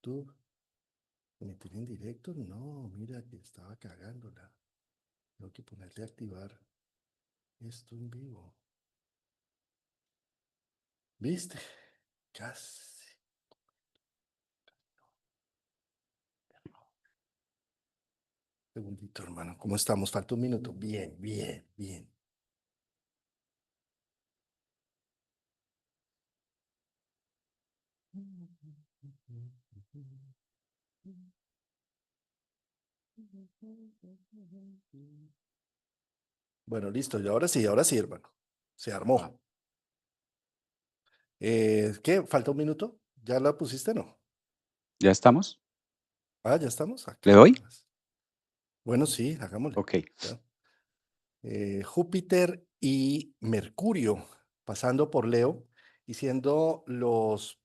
YouTube. ¿Emitir en directo? No, mira que estaba cagándola. Tengo que ponerle a activar esto en vivo. ¿Viste? Casi. Segundito, hermano. ¿Cómo estamos? Falta un minuto. Bien, bien, bien. Bueno, listo. Y ahora sí, hermano. Se armó. ¿Qué? ¿Falta un minuto? ¿Ya la pusiste? No. ¿Ya estamos? Ah, ya estamos. Ah, ¿Le doy? carambas. Bueno, sí, hagámosle. Ok. Ya. Júpiter y Mercurio, pasando por Leo y siendo los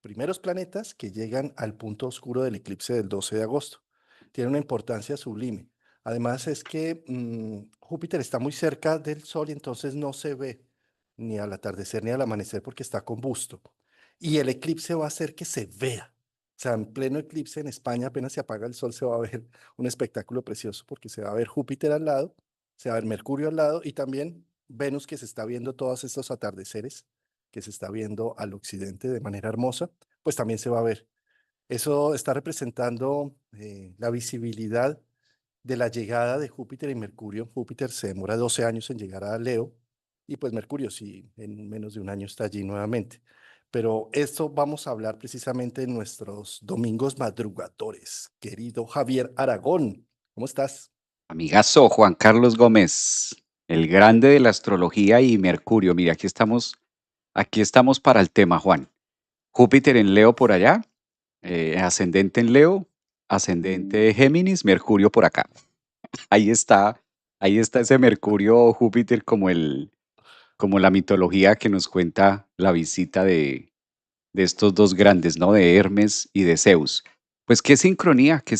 primeros planetas que llegan al punto oscuro del eclipse del 12 de agosto. Tiene una importancia sublime. Además es que Júpiter está muy cerca del Sol y entonces no se ve ni al atardecer ni al amanecer porque está combusto. Y el eclipse va a hacer que se vea. O sea, en pleno eclipse en España, apenas se apaga el sol, se va a ver un espectáculo precioso porque se va a ver Júpiter al lado, se va a ver Mercurio al lado y también Venus que se está viendo todos estos atardeceres que se está viendo al occidente de manera hermosa, pues también se va a ver. Eso está representando la visibilidad de la llegada de Júpiter y Mercurio. Júpiter se demora 12 años en llegar a Leo y pues Mercurio sí, en menos de un año está allí nuevamente. Pero esto vamos a hablar precisamente en nuestros domingos madrugadores. Querido Javier Aragón, ¿cómo estás? Amigazo Juan Carlos Gómez, el grande de la astrología y Mercurio. Mira, aquí estamos para el tema, Juan. Júpiter en Leo por allá, ascendente en Leo, ascendente de Géminis, Mercurio por acá. Ahí está, ahí está ese Mercurio Júpiter como la mitología que nos cuenta la visita de estos dos grandes, ¿no? De Hermes y de Zeus. Pues qué sincronía que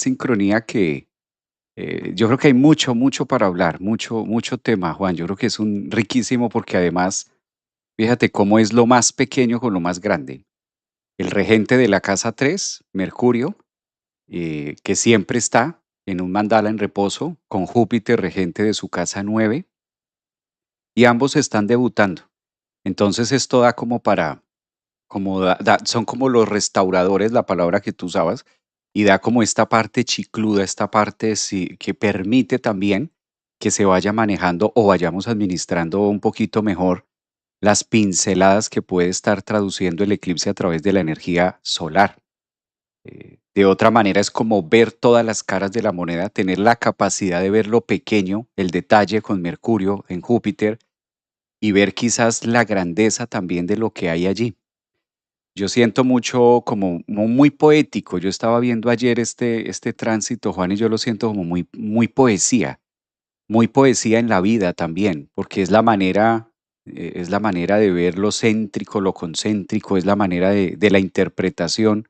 yo creo que hay mucho, mucho para hablar, mucho, mucho tema, Juan. Yo creo que es un riquísimo porque además, fíjate cómo es lo más pequeño con lo más grande. El regente de la casa 3, Mercurio, que siempre está en un mandala en reposo, con Júpiter, regente de su casa 9, y ambos están debutando. Entonces esto da como para, son como los restauradores, la palabra que tú usabas, y da como esta parte chicluda, esta parte que permite también que se vaya manejando o vayamos administrando un poquito mejor las pinceladas que puede estar traduciendo el eclipse a través de la energía solar. De otra manera es como ver todas las caras de la moneda, tener la capacidad de ver lo pequeño, el detalle con Mercurio en Júpiter y ver quizás la grandeza también de lo que hay allí. Yo siento mucho como muy poético. Yo estaba viendo ayer este tránsito, Juan, y yo lo siento como muy, muy poesía en la vida también, porque es la manera de ver lo céntrico, lo concéntrico, es la manera de la interpretación.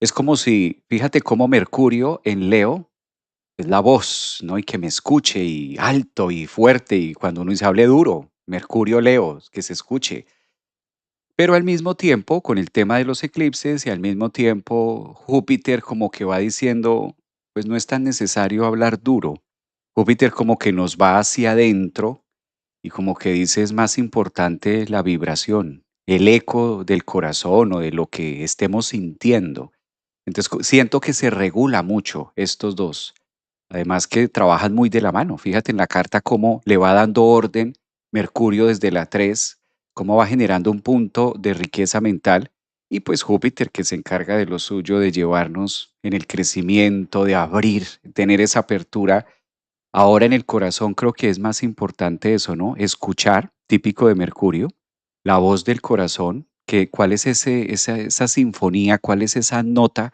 Es como si, fíjate cómo Mercurio en Leo es la voz, ¿no? Y que me escuche y alto y fuerte, y cuando uno dice hable duro, Mercurio Leo, que se escuche. Pero al mismo tiempo, con el tema de los eclipses y al mismo tiempo Júpiter como que va diciendo, pues no es tan necesario hablar duro. Júpiter como que nos va hacia adentro y como que dice es más importante la vibración, el eco del corazón o de lo que estemos sintiendo. Entonces siento que se regula mucho estos dos. Además que trabajan muy de la mano. Fíjate en la carta cómo le va dando orden Mercurio desde la 3, cómo va generando un punto de riqueza mental y pues Júpiter que se encarga de lo suyo, de llevarnos en el crecimiento, de abrir, tener esa apertura. Ahora en el corazón creo que es más importante eso, ¿no? Escuchar, típico de Mercurio, la voz del corazón, que cuál es esa sinfonía, cuál es esa nota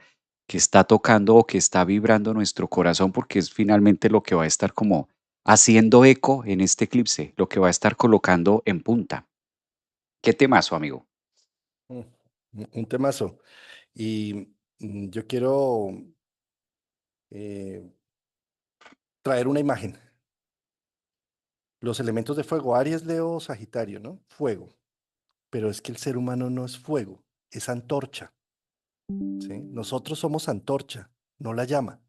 que está tocando o que está vibrando nuestro corazón, porque es finalmente lo que va a estar como haciendo eco en este eclipse, lo que va a estar colocando en punta. ¿Qué temazo, amigo? Mm, un temazo. Y yo quiero eh, traer una imagen. Los elementos de fuego, Aries, Leo, Sagitario, ¿no? Fuego. Pero es que el ser humano no es fuego, es antorcha. ¿sí? Nosotros somos antorcha, no la llama.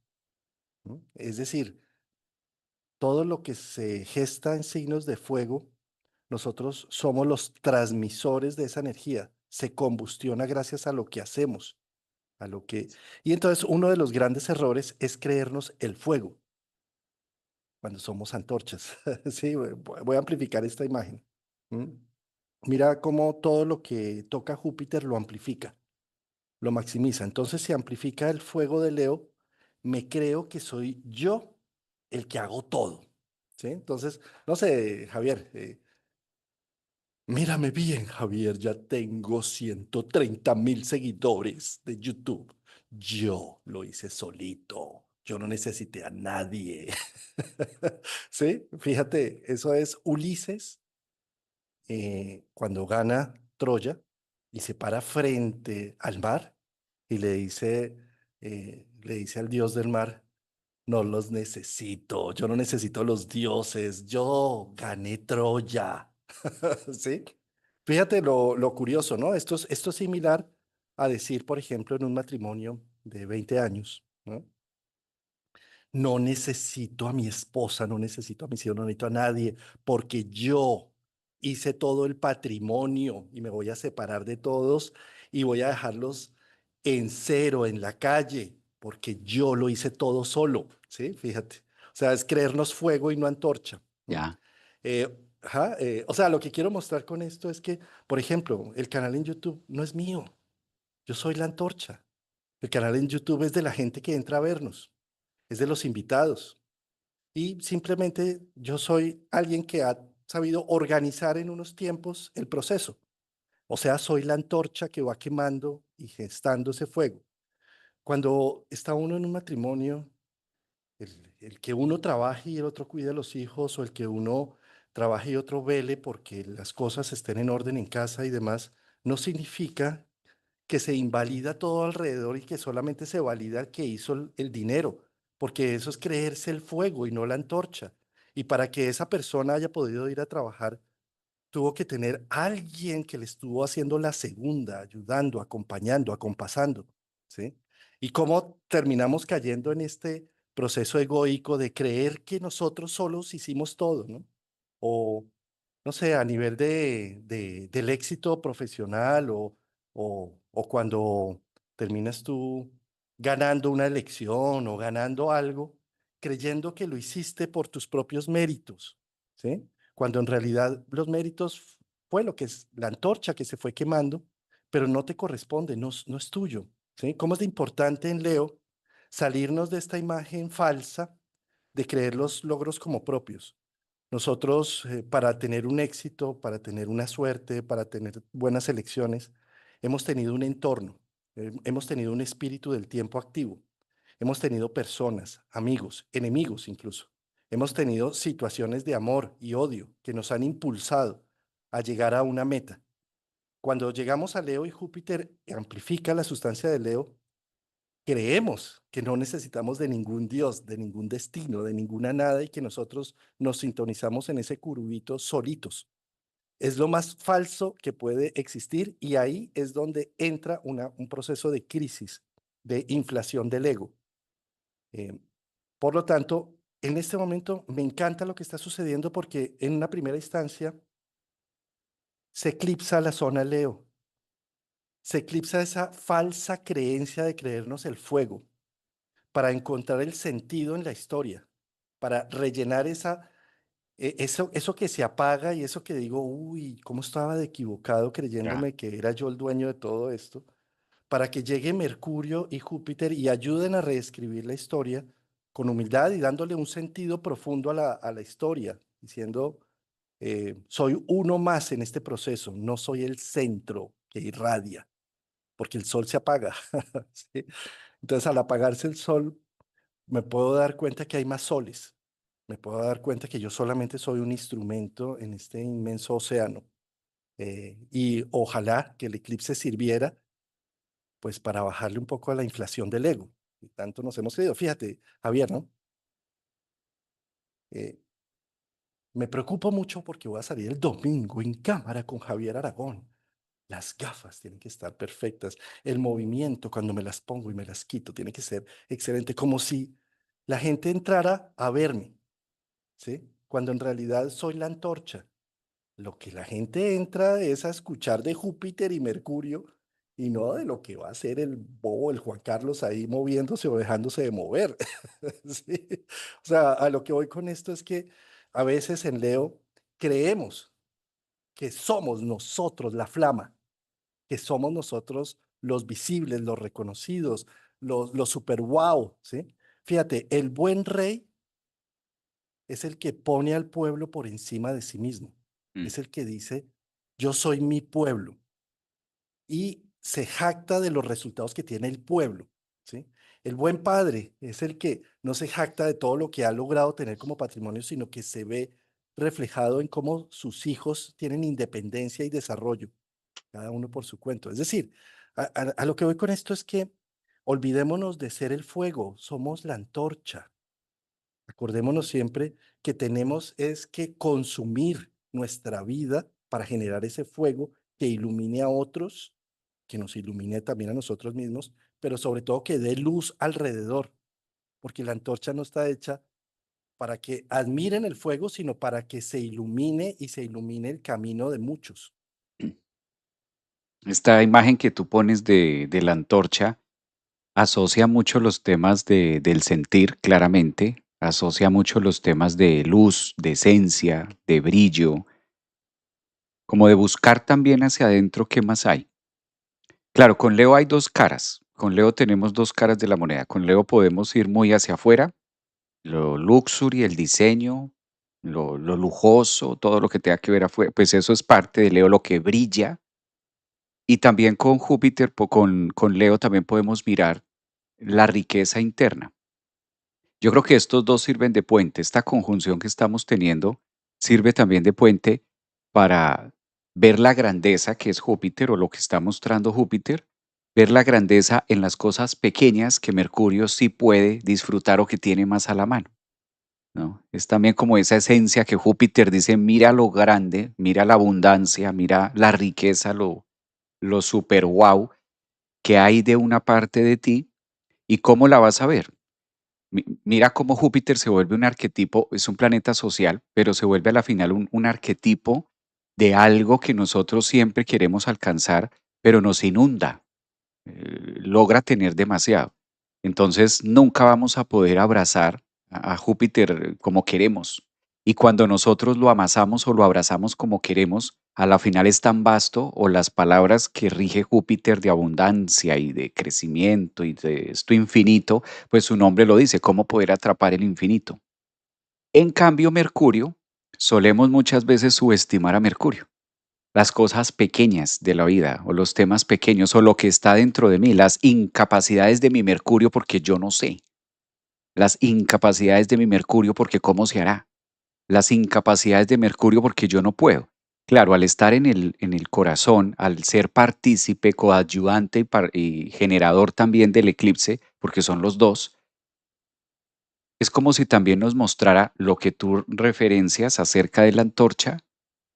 ¿No? Es decir, todo lo que se gesta en signos de fuego, nosotros somos los transmisores de esa energía. Se combustiona gracias a lo que hacemos, a lo que... Y entonces uno de los grandes errores es creernos el fuego cuando somos antorchas. Sí, voy a amplificar esta imagen. ¿Mm? Mira cómo todo lo que toca Júpiter lo amplifica, lo maximiza. Entonces, si amplifica el fuego de Leo, me creo que soy yo el que hago todo. ¿Sí? Entonces, no sé, Javier, mírame bien, Javier, ya tengo 130.000 seguidores de YouTube. Yo lo hice solito. Yo no necesité a nadie. Sí, fíjate, eso es Ulises cuando gana Troya y se para frente al mar y le dice al dios del mar, no los necesito, yo no necesito los dioses, yo gané Troya. ¿Sí? Fíjate lo curioso, ¿no? Esto es similar a decir, por ejemplo, en un matrimonio de 20 años, ¿no? No necesito a mi esposa, no necesito a mis hijos, no necesito a nadie, porque yo hice todo el patrimonio y me voy a separar de todos y voy a dejarlos en cero en la calle, porque yo lo hice todo solo, ¿sí? Fíjate. O sea, es creernos fuego y no antorcha. ¿No? Ya, O sea, lo que quiero mostrar con esto es que, por ejemplo, el canal en YouTube no es mío, yo soy la antorcha. El canal en YouTube es de la gente que entra a vernos, es de los invitados. Y simplemente yo soy alguien que ha sabido organizar en unos tiempos el proceso. O sea, soy la antorcha que va quemando y gestando ese fuego. Cuando está uno en un matrimonio, el que uno trabaje y el otro cuide a los hijos, o el que uno trabaje y otro vele porque las cosas estén en orden en casa y demás, no significa que se invalida todo alrededor y que solamente se valida el que hizo el dinero, porque eso es creerse el fuego y no la antorcha. Y para que esa persona haya podido ir a trabajar, tuvo que tener alguien que le estuvo haciendo la segunda, ayudando, acompañando, acompasando, ¿sí? Y cómo terminamos cayendo en este proceso egoico de creer que nosotros solos hicimos todo, ¿no? O, no sé, a nivel del éxito profesional o cuando terminas tú ganando una elección o ganando algo, creyendo que lo hiciste por tus propios méritos, ¿sí? Cuando en realidad los méritos fue lo que es la antorcha que se fue quemando, pero no te corresponde, no es tuyo, ¿sí? ¿Cómo es de importante en Leo salirnos de esta imagen falsa de creer los logros como propios? Nosotros, para tener un éxito, para tener una suerte, para tener buenas elecciones, hemos tenido un entorno, hemos tenido un espíritu del tiempo activo, hemos tenido personas, amigos, enemigos incluso. Hemos tenido situaciones de amor y odio que nos han impulsado a llegar a una meta. Cuando llegamos a Leo y Júpiter amplifica la sustancia de Leo, creemos que no necesitamos de ningún Dios, de ningún destino, de ninguna nada y que nosotros nos sintonizamos en ese curubito solitos. Es lo más falso que puede existir y ahí es donde entra un proceso de crisis, de inflación del ego. Eh, por lo tanto, en este momento me encanta lo que está sucediendo porque en una primera instancia se eclipsa la zona Leo, se eclipsa esa falsa creencia de creernos el fuego para encontrar el sentido en la historia, para rellenar eso que se apaga y eso que digo, uy, ¿cómo estaba de equivocado ya. creyéndome que era yo el dueño de todo esto? Para que llegue Mercurio y Júpiter y ayuden a reescribir la historia con humildad y dándole un sentido profundo a la historia, diciendo, soy uno más en este proceso, no soy el centro que irradia, porque el sol se apaga. ¿Sí? Entonces, al apagarse el sol, me puedo dar cuenta que hay más soles. Me puedo dar cuenta que yo solamente soy un instrumento en este inmenso océano. Y ojalá que el eclipse sirviera pues para bajarle un poco a la inflación del ego. Y tanto nos hemos creído. Fíjate, Javier, ¿no? Eh, Me preocupo mucho porque voy a salir el domingo en cámara con Javier Aragón. Las gafas tienen que estar perfectas. El movimiento, cuando me las pongo y me las quito, tiene que ser excelente, como si la gente entrara a verme, ¿sí? Cuando en realidad soy la antorcha. Lo que la gente entra es a escuchar de Júpiter y Mercurio y no de lo que va a hacer el bobo, el Juan Carlos ahí moviéndose o dejándose de mover. ¿Sí? O sea, a lo que voy con esto es que a veces en Leo creemos que somos nosotros la flama, que somos nosotros los visibles, los reconocidos, los super wow, ¿sí? Fíjate, el buen rey es el que pone al pueblo por encima de sí mismo. Mm. Es el que dice, yo soy mi pueblo y se jacta de los resultados que tiene el pueblo, ¿sí? El buen padre es el que no se jacta de todo lo que ha logrado tener como patrimonio, sino que se ve reflejado en cómo sus hijos tienen independencia y desarrollo, cada uno por su cuento. Es decir, a lo que voy con esto es que olvidémonos de ser el fuego, somos la antorcha. Acordémonos siempre que tenemos es que consumir nuestra vida para generar ese fuego que ilumine a otros, que nos ilumine también a nosotros mismos, pero sobre todo que dé luz alrededor, porque la antorcha no está hecha para que admiren el fuego, sino para que se ilumine y se ilumine el camino de muchos. Esta imagen que tú pones de la antorcha asocia mucho los temas del sentir, claramente, asocia mucho los temas de luz, de esencia, de brillo, como de buscar también hacia adentro qué más hay. Claro, con Leo hay dos caras. Con Leo tenemos dos caras de la moneda. Con Leo podemos ir muy hacia afuera, lo luxury, el diseño, lo lujoso, todo lo que tenga que ver afuera, pues eso es parte de Leo, lo que brilla. Y también con Júpiter, con Leo también podemos mirar la riqueza interna. Yo creo que estos dos sirven de puente. Esta conjunción que estamos teniendo sirve también de puente para ver la grandeza que es Júpiter o lo que está mostrando Júpiter, ver la grandeza en las cosas pequeñas que Mercurio sí puede disfrutar o que tiene más a la mano, ¿no? Es también como esa esencia que Júpiter dice, mira lo grande, mira la abundancia, mira la riqueza, lo super wow que hay de una parte de ti y cómo la vas a ver. Mira cómo Júpiter se vuelve un arquetipo, es un planeta social, pero se vuelve a la final un arquetipo de algo que nosotros siempre queremos alcanzar, pero nos inunda, logra tener demasiado. Entonces nunca vamos a poder abrazar a Júpiter como queremos. Y cuando nosotros lo amasamos o lo abrazamos como queremos, a la final es tan vasto o las palabras que rige Júpiter de abundancia y de crecimiento y de esto infinito, pues su nombre lo dice, cómo poder atrapar el infinito. En cambio, Mercurio, solemos muchas veces subestimar a Mercurio, las cosas pequeñas de la vida o los temas pequeños o lo que está dentro de mí, las incapacidades de mi Mercurio porque yo no sé, las incapacidades de mi Mercurio porque cómo se hará, las incapacidades de Mercurio porque yo no puedo. Claro, al estar en el corazón, al ser partícipe, coadyuvante y generador también del eclipse, porque son los dos, es como si también nos mostrara lo que tú referencias acerca de la antorcha,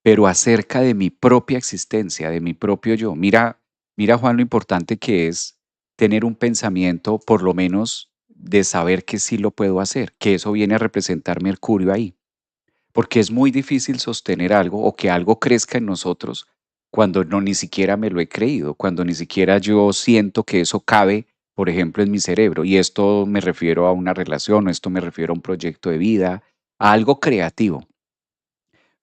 pero acerca de mi propia existencia, de mi propio yo. Mira, Juan, lo importante que es tener un pensamiento, por lo menos, de saber que sí lo puedo hacer, que eso viene a representar Mercurio ahí, porque es muy difícil sostener algo o que algo crezca en nosotros cuando no ni siquiera me lo he creído, cuando ni siquiera yo siento que eso cabe, por ejemplo, en mi cerebro. Y esto me refiero a una relación, o esto me refiero a un proyecto de vida, a algo creativo.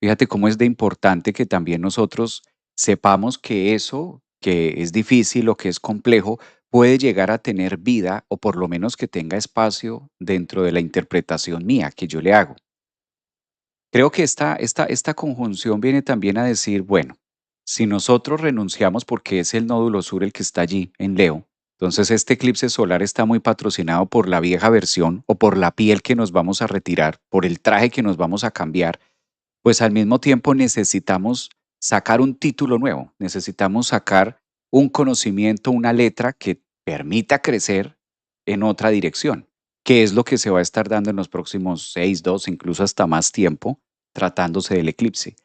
Fíjate cómo es de importante que también nosotros sepamos que eso que es difícil o que es complejo puede llegar a tener vida o por lo menos que tenga espacio dentro de la interpretación mía que yo le hago. Creo que esta conjunción viene también a decir, bueno, si nosotros renunciamos porque es el nódulo sur el que está allí en Leo, entonces este eclipse solar está muy patrocinado por la vieja versión o por la piel que nos vamos a retirar, por el traje que nos vamos a cambiar, pues al mismo tiempo necesitamos sacar un título nuevo, necesitamos sacar un conocimiento, una letra que permita crecer en otra dirección, que es lo que se va a estar dando en los próximos 6, 12, incluso hasta más tiempo, tratándose del eclipse.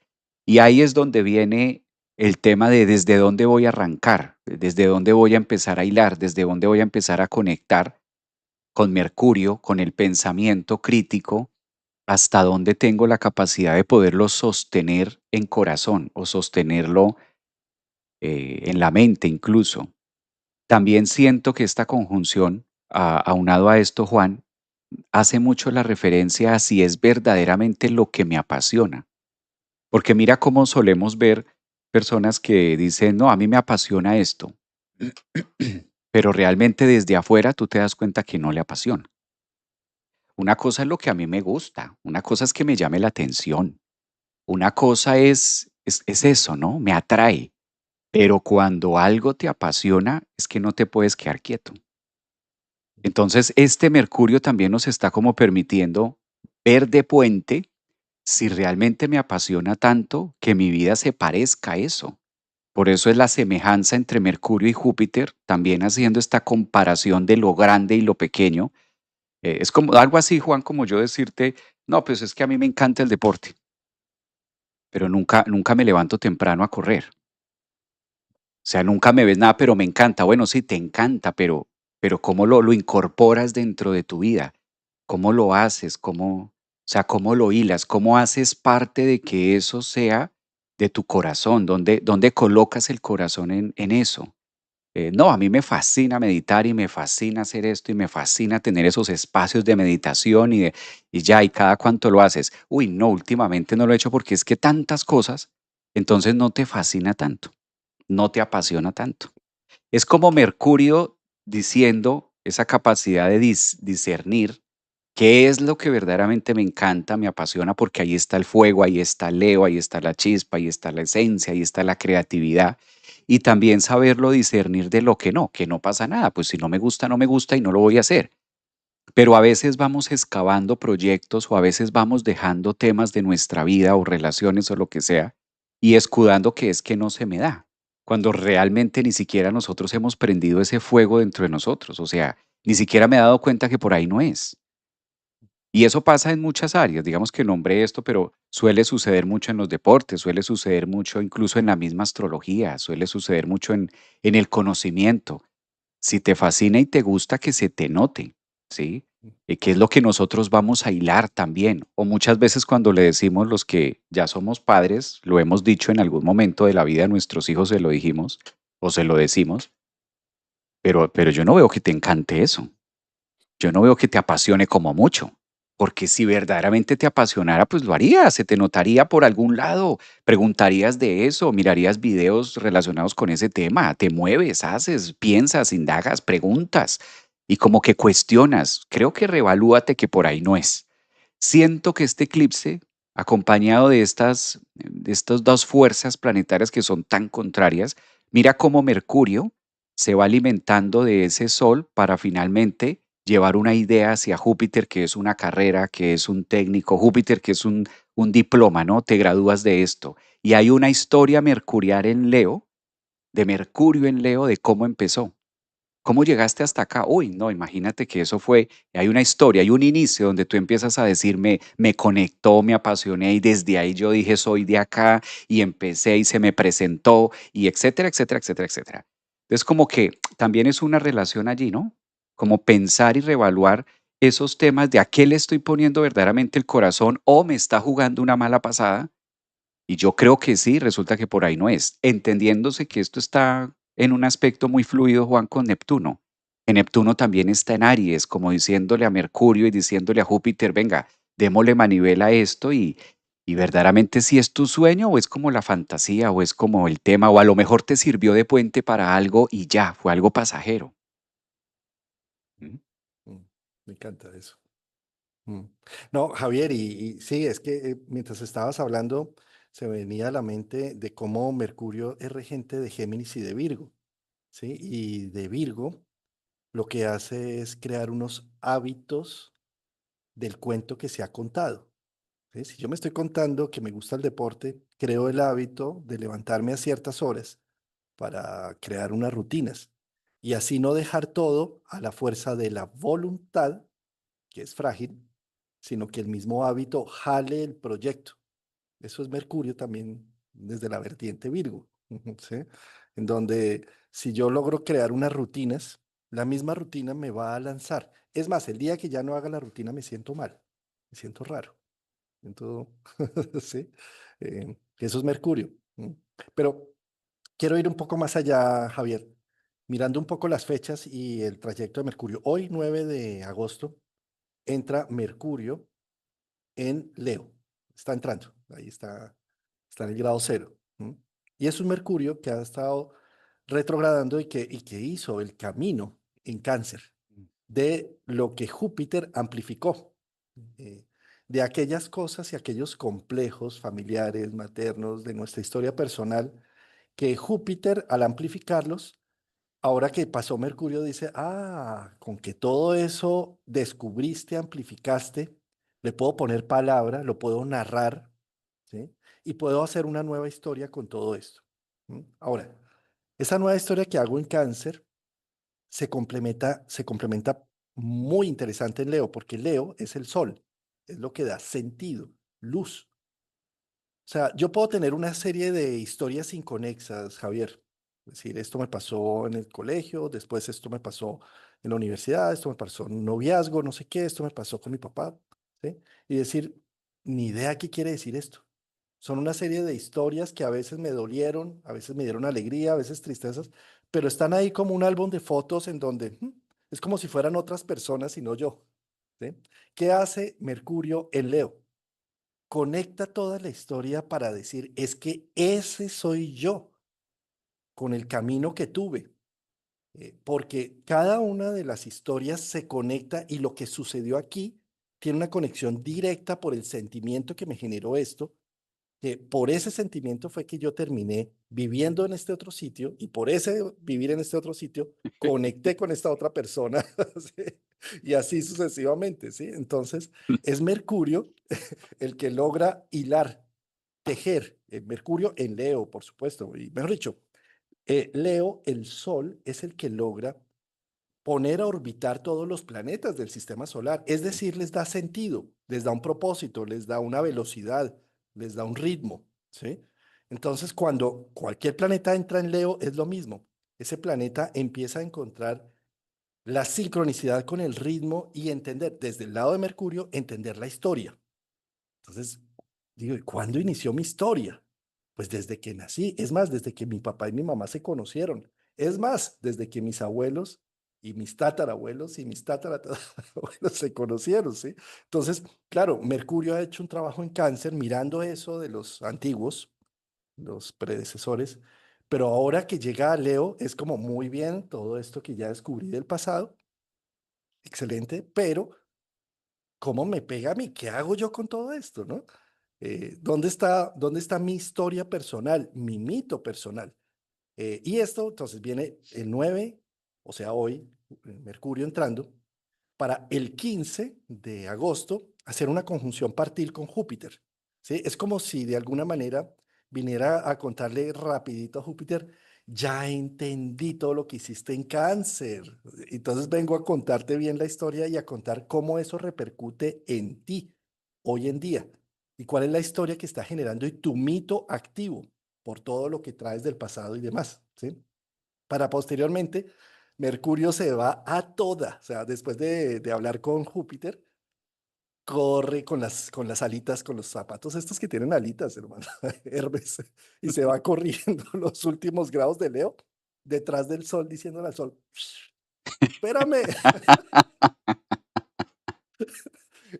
Y ahí es donde viene el tema de desde dónde voy a arrancar, desde dónde voy a empezar a hilar, desde dónde voy a empezar a conectar con Mercurio, con el pensamiento crítico, hasta dónde tengo la capacidad de poderlo sostener en corazón o sostenerlo en la mente incluso. También siento que esta conjunción, aunado a esto, Juan, hace mucho la referencia a si es verdaderamente lo que me apasiona. Porque mira cómo solemos ver personas que dicen, no, a mí me apasiona esto, pero realmente desde afuera tú te das cuenta que no le apasiona. Una cosa es lo que a mí me gusta, una cosa es que me llame la atención, una cosa es eso, ¿no? Me atrae, pero cuando algo te apasiona es que no te puedes quedar quieto. Entonces, este Mercurio también nos está como permitiendo ver de puente si realmente me apasiona tanto que mi vida se parezca a eso. Por eso es la semejanza entre Mercurio y Júpiter, también haciendo esta comparación de lo grande y lo pequeño. Es como algo así, Juan, como yo decirte, no, pues es que a mí me encanta el deporte, pero nunca me levanto temprano a correr. O sea, nunca me ves nada, pero me encanta. Bueno, sí, te encanta, pero ¿cómo lo incorporas dentro de tu vida? ¿Cómo lo haces? O sea, cómo lo hilas? ¿Cómo haces parte de que eso sea de tu corazón? ¿Dónde colocas el corazón en eso? No, a mí me fascina meditar y me fascina hacer esto y me fascina tener esos espacios de meditación y ya, y cada cuánto lo haces. Uy, no, últimamente no lo he hecho porque es que tantas cosas, entonces no te fascina tanto, no te apasiona tanto. Es como Mercurio diciendo esa capacidad de discernir qué es lo que verdaderamente me encanta, me apasiona, porque ahí está el fuego, ahí está Leo, ahí está la chispa, ahí está la esencia, ahí está la creatividad. Y también saberlo discernir de lo que no pasa nada, pues si no me gusta, no me gusta y no lo voy a hacer. Pero a veces vamos excavando proyectos o a veces vamos dejando temas de nuestra vida o relaciones o lo que sea y escudando que es que no se me da, cuando realmente ni siquiera nosotros hemos prendido ese fuego dentro de nosotros, o sea, ni siquiera me he dado cuenta que por ahí no es. Y eso pasa en muchas áreas, digamos que nombré esto, pero suele suceder mucho en los deportes, suele suceder mucho incluso en la misma astrología, suele suceder mucho en el conocimiento. Si te fascina y te gusta, que se te note, ¿sí? Que es lo que nosotros vamos a hilar también. O muchas veces cuando le decimos los que ya somos padres, lo hemos dicho en algún momento de la vida a nuestros hijos, se lo dijimos o se lo decimos, pero yo no veo que te encante eso. Yo no veo que te apasione como mucho, porque si verdaderamente te apasionara, pues lo harías, se te notaría por algún lado, preguntarías de eso, mirarías videos relacionados con ese tema, te mueves, haces, piensas, indagas, preguntas y como que cuestionas. Creo que revalúate que por ahí no es. Siento que este eclipse, acompañado de estas dos fuerzas planetarias que son tan contrarias, mira cómo Mercurio se va alimentando de ese sol para finalmente llevar una idea hacia Júpiter, que es una carrera, que es un técnico, Júpiter, que es un diploma, ¿no? Te gradúas de esto. Y hay una historia mercurial en Leo, de Mercurio en Leo, de cómo empezó. ¿Cómo llegaste hasta acá? Uy, no, imagínate que eso fue, hay una historia, hay un inicio donde tú empiezas a decirme, me conectó, me apasioné y desde ahí yo dije, soy de acá y empecé y se me presentó y etcétera, etcétera, etcétera, etcétera. Entonces como que también es una relación allí, ¿no? Como pensar y reevaluar esos temas de a qué le estoy poniendo verdaderamente el corazón o me está jugando una mala pasada y yo creo que sí, resulta que por ahí no es, entendiéndose que esto está en un aspecto muy fluido, Juan, con Neptuno. Que Neptuno también está en Aries, como diciéndole a Mercurio y diciéndole a Júpiter, venga, démosle manivela a esto y verdaderamente si es tu sueño o es como la fantasía o es como el tema o a lo mejor te sirvió de puente para algo y ya, fue algo pasajero. ¿Mm? Mm, Me encanta eso. Mm. No, Javier, y sí, es que mientras estabas hablando, se me venía a la mente de cómo Mercurio es regente de Géminis y de Virgo, ¿sí? Y de Virgo lo que hace es crear unos hábitos del cuento que se ha contado. ¿Sí? Si yo me estoy contando que me gusta el deporte, creo el hábito de levantarme a ciertas horas para crear unas rutinas y así no dejar todo a la fuerza de la voluntad, que es frágil, sino que el mismo hábito jale el proyecto. Eso es Mercurio también desde la vertiente Virgo. ¿sí? En donde si yo logro crear unas rutinas, la misma rutina me va a lanzar. Es más, el día que ya no haga la rutina me siento mal, me siento raro. Siento, sí, eso es Mercurio. Pero quiero ir un poco más allá, Javier, mirando un poco las fechas y el trayecto de Mercurio. Hoy, 9 de agosto, entra Mercurio en Leo. Está entrando, ahí está en el grado cero. Y es un Mercurio que ha estado retrogradando y que hizo el camino en Cáncer Mm. de lo que Júpiter amplificó, eh, de aquellas cosas y aquellos complejos familiares, maternos, de nuestra historia personal, que Júpiter al amplificarlos, ahora que pasó Mercurio, dice, con que todo eso descubriste, amplificaste, le puedo poner palabra, lo puedo narrar, ¿sí? Y puedo hacer una nueva historia con todo esto. Ahora, esa nueva historia que hago en Cáncer se complementa muy interesante en Leo, porque Leo es el sol, es lo que da sentido, luz. O sea, yo puedo tener una serie de historias inconexas, Javier. Es decir, esto me pasó en el colegio, después esto me pasó en la universidad, esto me pasó en un noviazgo, no sé qué, esto me pasó con mi papá, ¿sí? Y decir, ni idea qué quiere decir esto. Son una serie de historias que a veces me dolieron, a veces me dieron alegría, a veces tristezas, pero están ahí como un álbum de fotos en donde es como si fueran otras personas y no yo, ¿sí? ¿Qué hace Mercurio en Leo? Conecta toda la historia para decir, es que ese soy yo con el camino que tuve, porque cada una de las historias se conecta y lo que sucedió aquí tiene una conexión directa por el sentimiento que me generó esto, que por ese sentimiento fue que yo terminé viviendo en este otro sitio y por ese vivir en este otro sitio conecté con esta otra persona, ¿sí? Y así sucesivamente, ¿sí? Entonces, es Mercurio el que logra hilar, tejer, Mercurio en Leo, por supuesto, y mejor dicho, Leo, el Sol, es el que logra poner a orbitar todos los planetas del sistema solar, es Sí. decir, les da sentido, les da un propósito, les da una velocidad, les da un ritmo, ¿sí? Entonces, cuando cualquier planeta entra en Leo, es lo mismo. Ese planeta empieza a encontrar la sincronicidad con el ritmo y entender, desde el lado de Mercurio, entender la historia. Entonces, digo, ¿y cuándo inició mi historia? Pues desde que nací, es más, desde que mi papá y mi mamá se conocieron, es más, desde que mis abuelos y mis tatarabuelos y mis tatarabuelos se conocieron, ¿sí? Entonces, claro, Mercurio ha hecho un trabajo en Cáncer mirando eso de los antiguos, los predecesores, pero ahora que llega a Leo es como muy bien todo esto que ya descubrí del pasado, excelente, pero ¿cómo me pega a mí? ¿Qué hago yo con todo esto, no? ¿Dónde está mi historia personal, mi mito personal? Y esto, entonces, viene el 9, o sea, hoy, Mercurio entrando, para el 15 de agosto hacer una conjunción partil con Júpiter. ¿Sí? Es como si de alguna manera viniera a contarle rapidito a Júpiter, ya entendí todo lo que hiciste en Cáncer. Entonces vengo a contarte bien la historia y a contar cómo eso repercute en ti hoy en día y cuál es la historia que está generando y tu mito activo por todo lo que traes del pasado y demás. ¿Sí? Para posteriormente, Mercurio se va a toda, o sea, después de hablar con Júpiter, corre con las alitas, con los zapatos estos que tienen alitas, hermano, Hermes, y se va corriendo los últimos grados de Leo, detrás del sol, diciéndole al sol, espérame,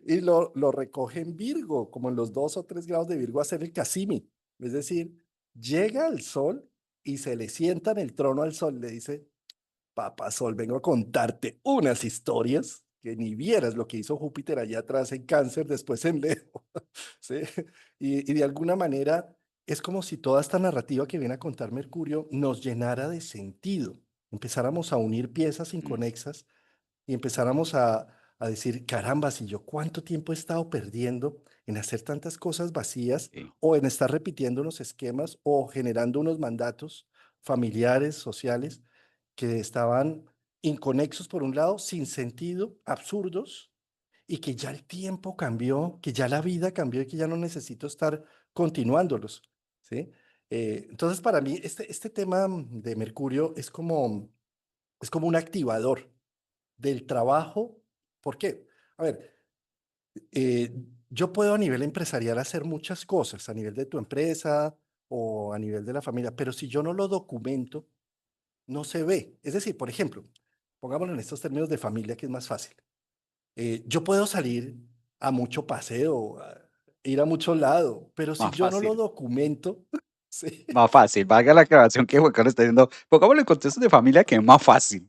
y lo recoge en Virgo, como en los 2 o 3 grados de Virgo, a hacer el Casimi, es decir, llega al sol y se le sienta en el trono al sol, le dice, Papá Sol, vengo a contarte unas historias que ni vieras lo que hizo Júpiter allá atrás en Cáncer, después en Leo, ¿sí? Y de alguna manera es como si toda esta narrativa que viene a contar Mercurio nos llenara de sentido, empezáramos a unir piezas Mm. inconexas y empezáramos a decir, caramba, si yo cuánto tiempo he estado perdiendo en hacer tantas cosas vacías Sí. o en estar repitiendo unos esquemas o generando unos mandatos familiares, sociales, que estaban inconexos por un lado, sin sentido, absurdos, y que ya el tiempo cambió, que ya la vida cambió y que ya no necesito estar continuándolos, ¿sí? Entonces, para mí, este tema de Mercurio es como un activador del trabajo. ¿Por qué? A ver, eh, yo puedo a nivel empresarial hacer muchas cosas, a nivel de tu empresa o a nivel de la familia, pero si yo no lo documento, no se ve. Es decir, por ejemplo, pongámoslo en estos términos de familia, que es más fácil. Yo puedo salir a mucho paseo, ir a mucho lado, pero si Más yo no lo fácil. documento, sí, Más fácil. Valga la aclaración que Juan Carlos está diciendo. Pongámoslo en contexto de familia que es más fácil.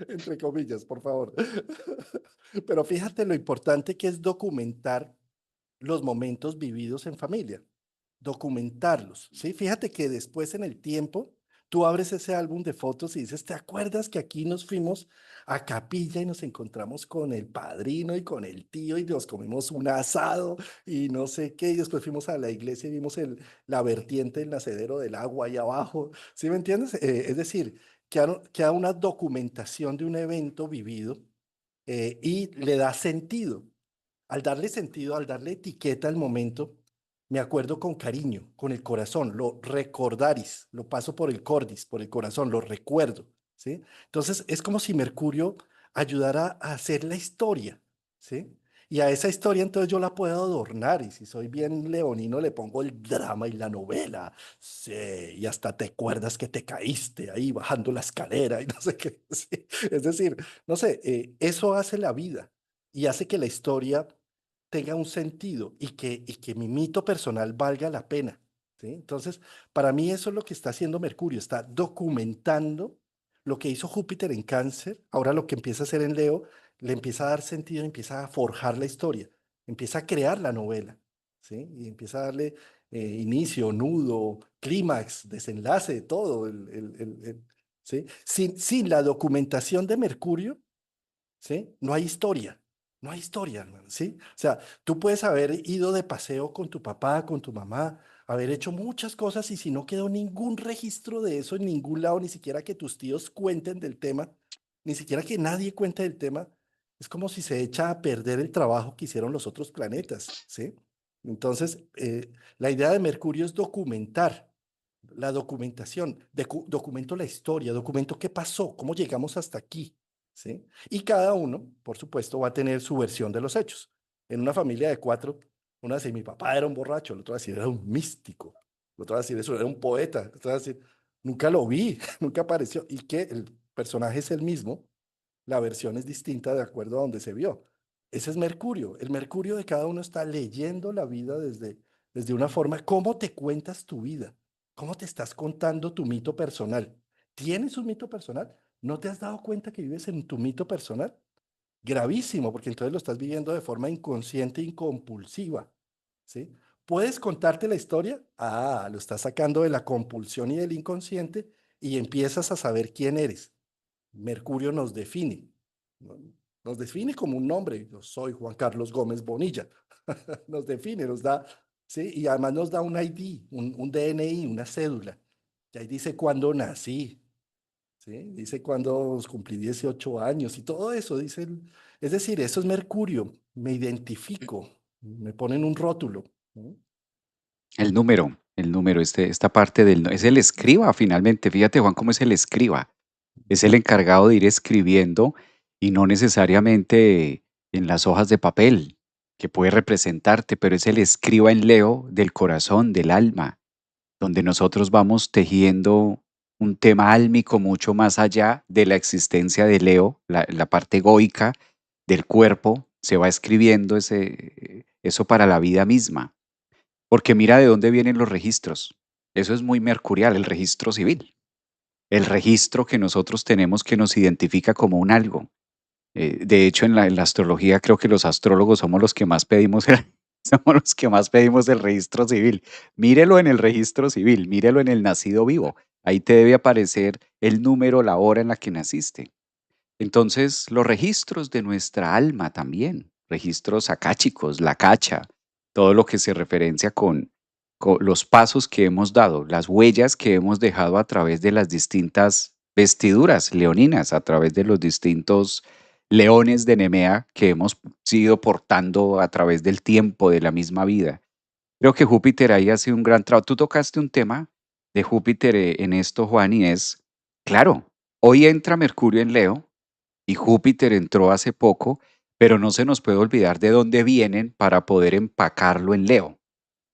entre comillas, por favor. Pero fíjate lo importante que es documentar los momentos vividos en familia, documentarlos, ¿sí? Fíjate que después en el tiempo, tú abres ese álbum de fotos y dices, ¿te acuerdas que aquí nos fuimos a Capilla y nos encontramos con el padrino y con el tío y nos comimos un asado y no sé qué, y después fuimos a la iglesia y vimos la vertiente del nacedero del agua ahí abajo, ¿sí me entiendes? Es decir, que una documentación de un evento vivido y le da sentido. Al darle sentido, al darle etiqueta al momento, me acuerdo con cariño, con el corazón, lo recordaris, lo paso por el cordis, por el corazón, lo recuerdo, ¿sí? Entonces es como si Mercurio ayudara a hacer la historia, ¿sí? Y a esa historia entonces yo la puedo adornar y si soy bien leonino le pongo el drama y la novela, sí, y hasta te acuerdas que te caíste ahí bajando la escalera y no sé qué, sí. Es decir, no sé, eso hace la vida y hace que la historia tenga un sentido y que mi mito personal valga la pena, ¿sí? Entonces, para mí eso es lo que está haciendo Mercurio, está documentando lo que hizo Júpiter en Cáncer, ahora lo que empieza a hacer en Leo, le empieza a dar sentido, empieza a forjar la historia, empieza a crear la novela, ¿sí? Y empieza a darle inicio, nudo, clímax, desenlace, todo, ¿sí? Sin la documentación de Mercurio, ¿sí? No hay historia, no hay historia, hermano, ¿sí? O sea, tú puedes haber ido de paseo con tu papá, con tu mamá, haber hecho muchas cosas y si no quedó ningún registro de eso en ningún lado, ni siquiera que tus tíos cuenten del tema, ni siquiera que nadie cuente del tema, es como si se echa a perder el trabajo que hicieron los otros planetas, ¿sí? Entonces, la idea de Mercurio es documentar. La documentación, documento la historia, documento qué pasó, cómo llegamos hasta aquí, ¿sí? Y cada uno, por supuesto, va a tener su versión de los hechos. En una familia de cuatro, uno va a decir, mi papá era un borracho, el otro va a decir, era un místico, el otro va a decir, eso era un poeta, el otro va a decir, nunca lo vi, nunca apareció, y que el personaje es el mismo, la versión es distinta de acuerdo a donde se vio. Ese es Mercurio. El Mercurio de cada uno está leyendo la vida desde una forma, ¿cómo te cuentas tu vida? ¿Cómo te estás contando tu mito personal? ¿Tienes un mito personal? ¿No te has dado cuenta que vives en tu mito personal? Gravísimo, porque entonces lo estás viviendo de forma inconsciente e incompulsiva, ¿sí? ¿Puedes contarte la historia? Ah, lo estás sacando de la compulsión y del inconsciente y empiezas a saber quién eres. Mercurio nos define, ¿no? Nos define como un nombre. Yo soy Juan Carlos Gómez Bonilla. Nos define, nos da, ¿sí? Y además nos da un ID, un DNI, una cédula. Y ahí dice cuándo nací, ¿sí? Dice cuándo cumplí 18 años y todo eso, dice. Es decir, eso es Mercurio. Me identifico, me ponen un rótulo, ¿no? El número, esta parte es el escriba finalmente. Fíjate, Juan, cómo es el escriba. Es el encargado de ir escribiendo y no necesariamente en las hojas de papel, que puede representarte, pero es el escriba en Leo del corazón, del alma, donde nosotros vamos tejiendo un tema álmico mucho más allá de la existencia de Leo, la parte egoica del cuerpo, se va escribiendo eso para la vida misma. Porque mira de dónde vienen los registros. Eso es muy mercurial, el registro civil. El registro que nosotros tenemos que nos identifica como un algo. De hecho, en la astrología creo que los astrólogos somos los que más pedimos somos los que más pedimos el registro civil. Mírelo en el registro civil, mírelo en el nacido vivo. Ahí te debe aparecer el número, la hora en la que naciste. Entonces, los registros de nuestra alma también, registros acáchicos, la cacha, todo lo que se referencia con los pasos que hemos dado, las huellas que hemos dejado a través de las distintas vestiduras leoninas, a través de los distintos leones de Nemea que hemos sido portando a través del tiempo de la misma vida. Creo que Júpiter ahí ha sido un gran trabajo. Tú tocaste un tema de Júpiter en esto, Juan, y es, claro, hoy entra Mercurio en Leo y Júpiter entró hace poco, pero no se nos puede olvidar de dónde vienen para poder empacarlo en Leo,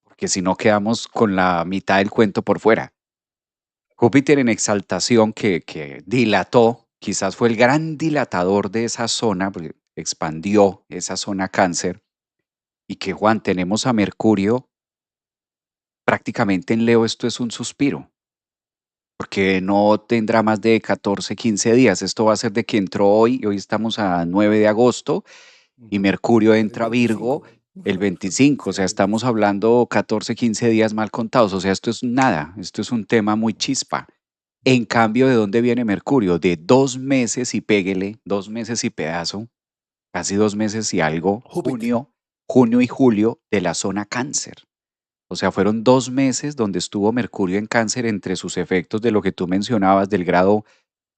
porque si no quedamos con la mitad del cuento por fuera. Júpiter en exaltación que dilató, quizás fue el gran dilatador de esa zona, porque expandió esa zona cáncer, y que Juan, tenemos a Mercurio prácticamente en Leo, esto es un suspiro, porque no tendrá más de 14, 15 días. Esto va a ser de que entró hoy, y hoy estamos a 9 de agosto, y Ujú. Mercurio El entra a Virgo 25. el 25, o Sí, el sea, estamos 25. hablando 14, 15 días mal contados, o sea, esto es nada, esto es un tema muy chispa. En cambio, ¿de dónde viene Mercurio? De 2 meses y péguele, 2 meses y pedazo, casi 2 meses y algo, Júpiter. junio y julio de la zona cáncer. O sea, fueron 2 meses donde estuvo Mercurio en cáncer entre sus efectos de lo que tú mencionabas, del grado